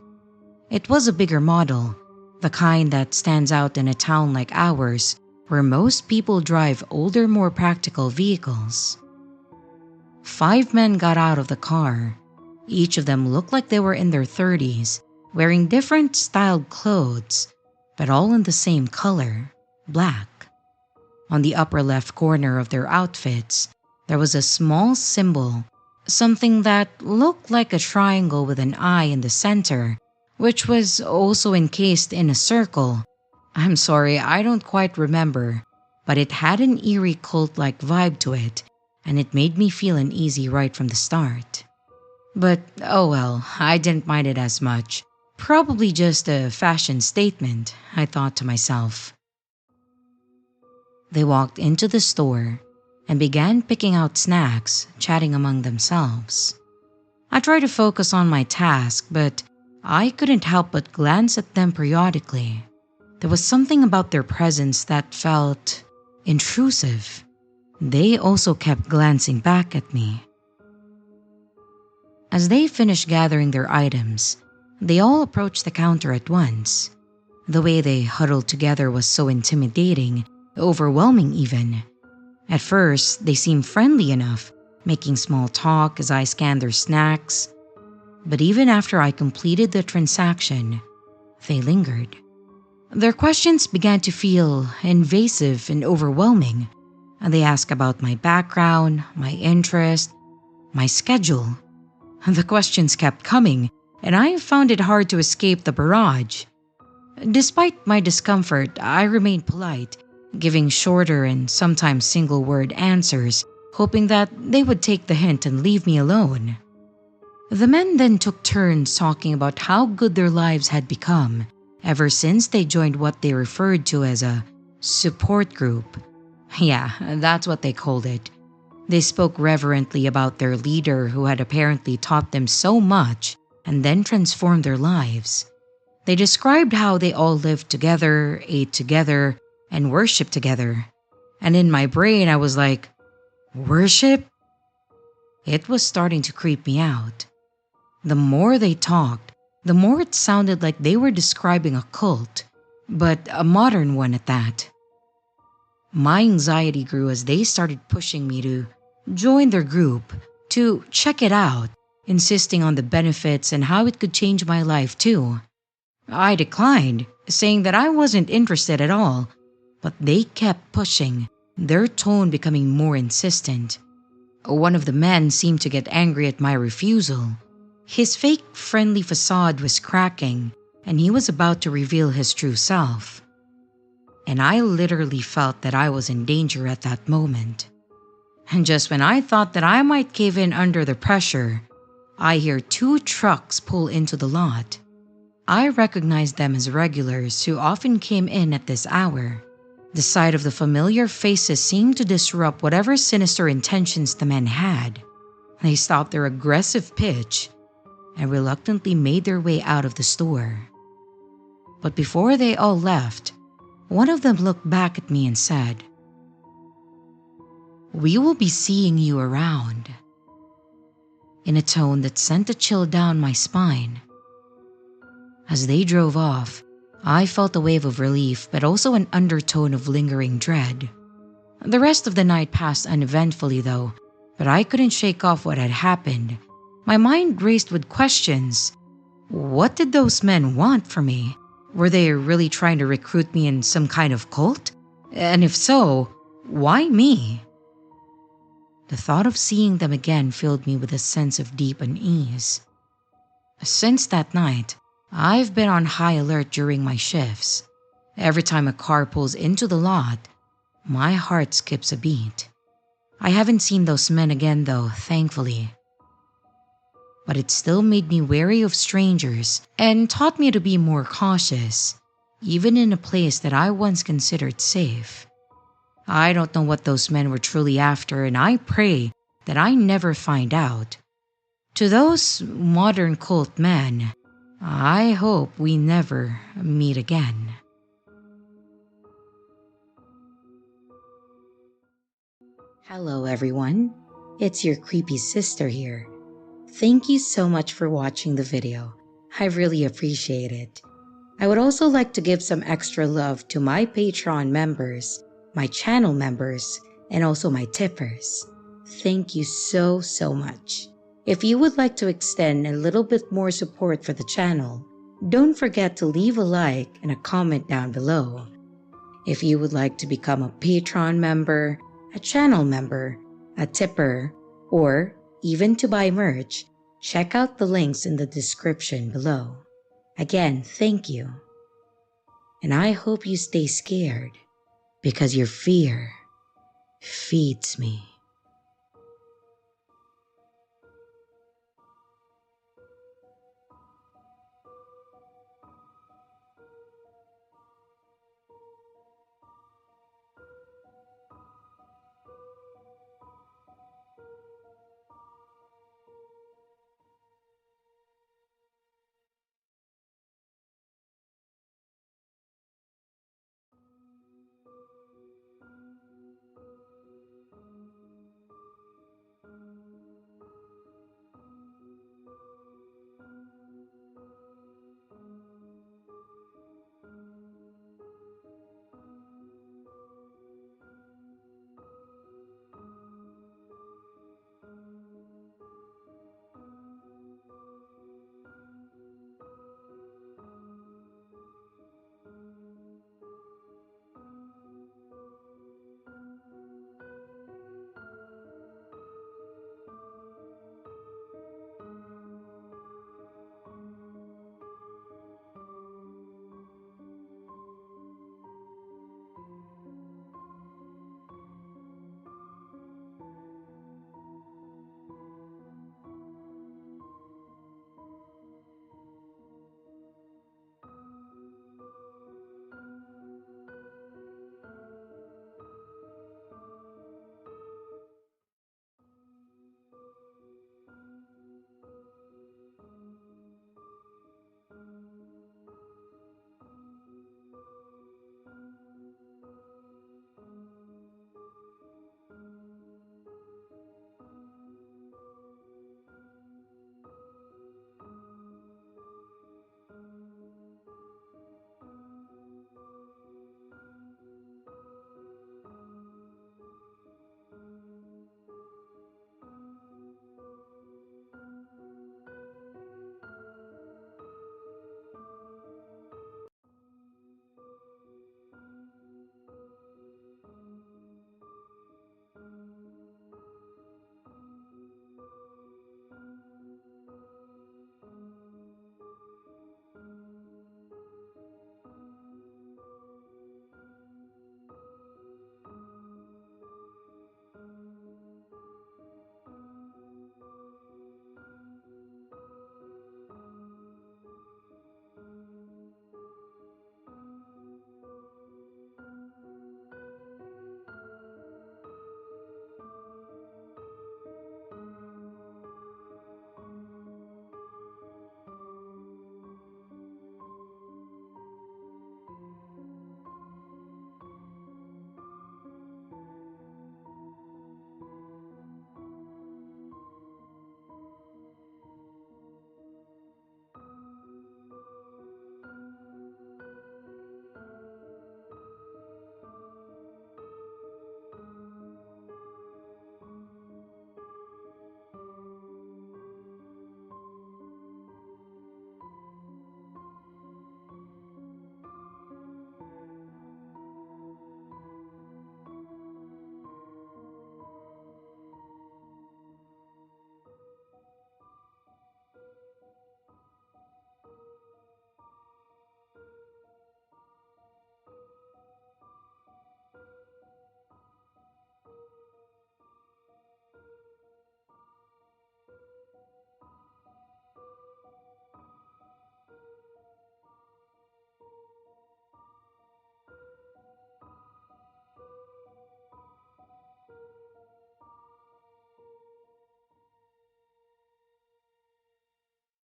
It was a bigger model, the kind that stands out in a town like ours, where most people drive older, more practical vehicles. 5 men got out of the car. Each of them looked like they were in their 30s, wearing different styled clothes, but all in the same color, black. On the upper left corner of their outfits, there was a small symbol, something that looked like a triangle with an eye in the center, which was also encased in a circle. I'm sorry, I don't quite remember, but it had an eerie cult-like vibe to it, and it made me feel uneasy right from the start. But oh well, I didn't mind it as much. Probably just a fashion statement, I thought to myself. They walked into the store and began picking out snacks, chatting among themselves. I tried to focus on my task, but I couldn't help but glance at them periodically. There was something about their presence that felt intrusive. They also kept glancing back at me. As they finished gathering their items, they all approached the counter at once. The way they huddled together was so intimidating, overwhelming even. At first, they seemed friendly enough, making small talk as I scanned their snacks. But even after I completed the transaction, they lingered. Their questions began to feel invasive and overwhelming. And they asked about my background, my interest, my schedule. The questions kept coming, and I found it hard to escape the barrage. Despite my discomfort, I remained polite, giving shorter and sometimes single-word answers, hoping that they would take the hint and leave me alone. The men then took turns talking about how good their lives had become ever since they joined what they referred to as a support group. Yeah, that's what they called it. They spoke reverently about their leader who had apparently taught them so much and then transformed their lives. They described how they all lived together, ate together, and worshiped together. And in my brain, I was like, worship? It was starting to creep me out. The more they talked, the more it sounded like they were describing a cult, but a modern one at that. My anxiety grew as they started pushing me to join their group, to check it out, insisting on the benefits and how it could change my life too. I declined, saying that I wasn't interested at all, but they kept pushing, their tone becoming more insistent. One of the men seemed to get angry at my refusal. His fake friendly facade was cracking, and he was about to reveal his true self. And I literally felt that I was in danger at that moment. And just when I thought that I might cave in under the pressure, I hear 2 trucks pull into the lot. I recognized them as regulars who often came in at this hour. The sight of the familiar faces seemed to disrupt whatever sinister intentions the men had. They stopped their aggressive pitch and reluctantly made their way out of the store. But before they all left, one of them looked back at me and said, "We will be seeing you around," in a tone that sent a chill down my spine. As they drove off, I felt a wave of relief but also an undertone of lingering dread. The rest of the night passed uneventfully though, but I couldn't shake off what had happened. My mind raced with questions. What did those men want from me? Were they really trying to recruit me in some kind of cult? And if so, why me? The thought of seeing them again filled me with a sense of deep unease. Since that night, I've been on high alert during my shifts. Every time a car pulls into the lot, my heart skips a beat. I haven't seen those men again though, thankfully. But it still made me wary of strangers and taught me to be more cautious, even in a place that I once considered safe. I don't know what those men were truly after, and I pray that I never find out. To those modern cult men, I hope we never meet again. Hello everyone, it's your creepy sister here. Thank you so much for watching the video. I really appreciate it. I would also like to give some extra love to my Patreon members, my channel members, and also my tippers. Thank you so much. If you would like to extend a little bit more support for the channel, don't forget to leave a like and a comment down below. If you would like to become a Patreon member, a channel member, a tipper, or even to buy merch, check out the links in the description below. Again, thank you. And I hope you stay scared, because your fear feeds me.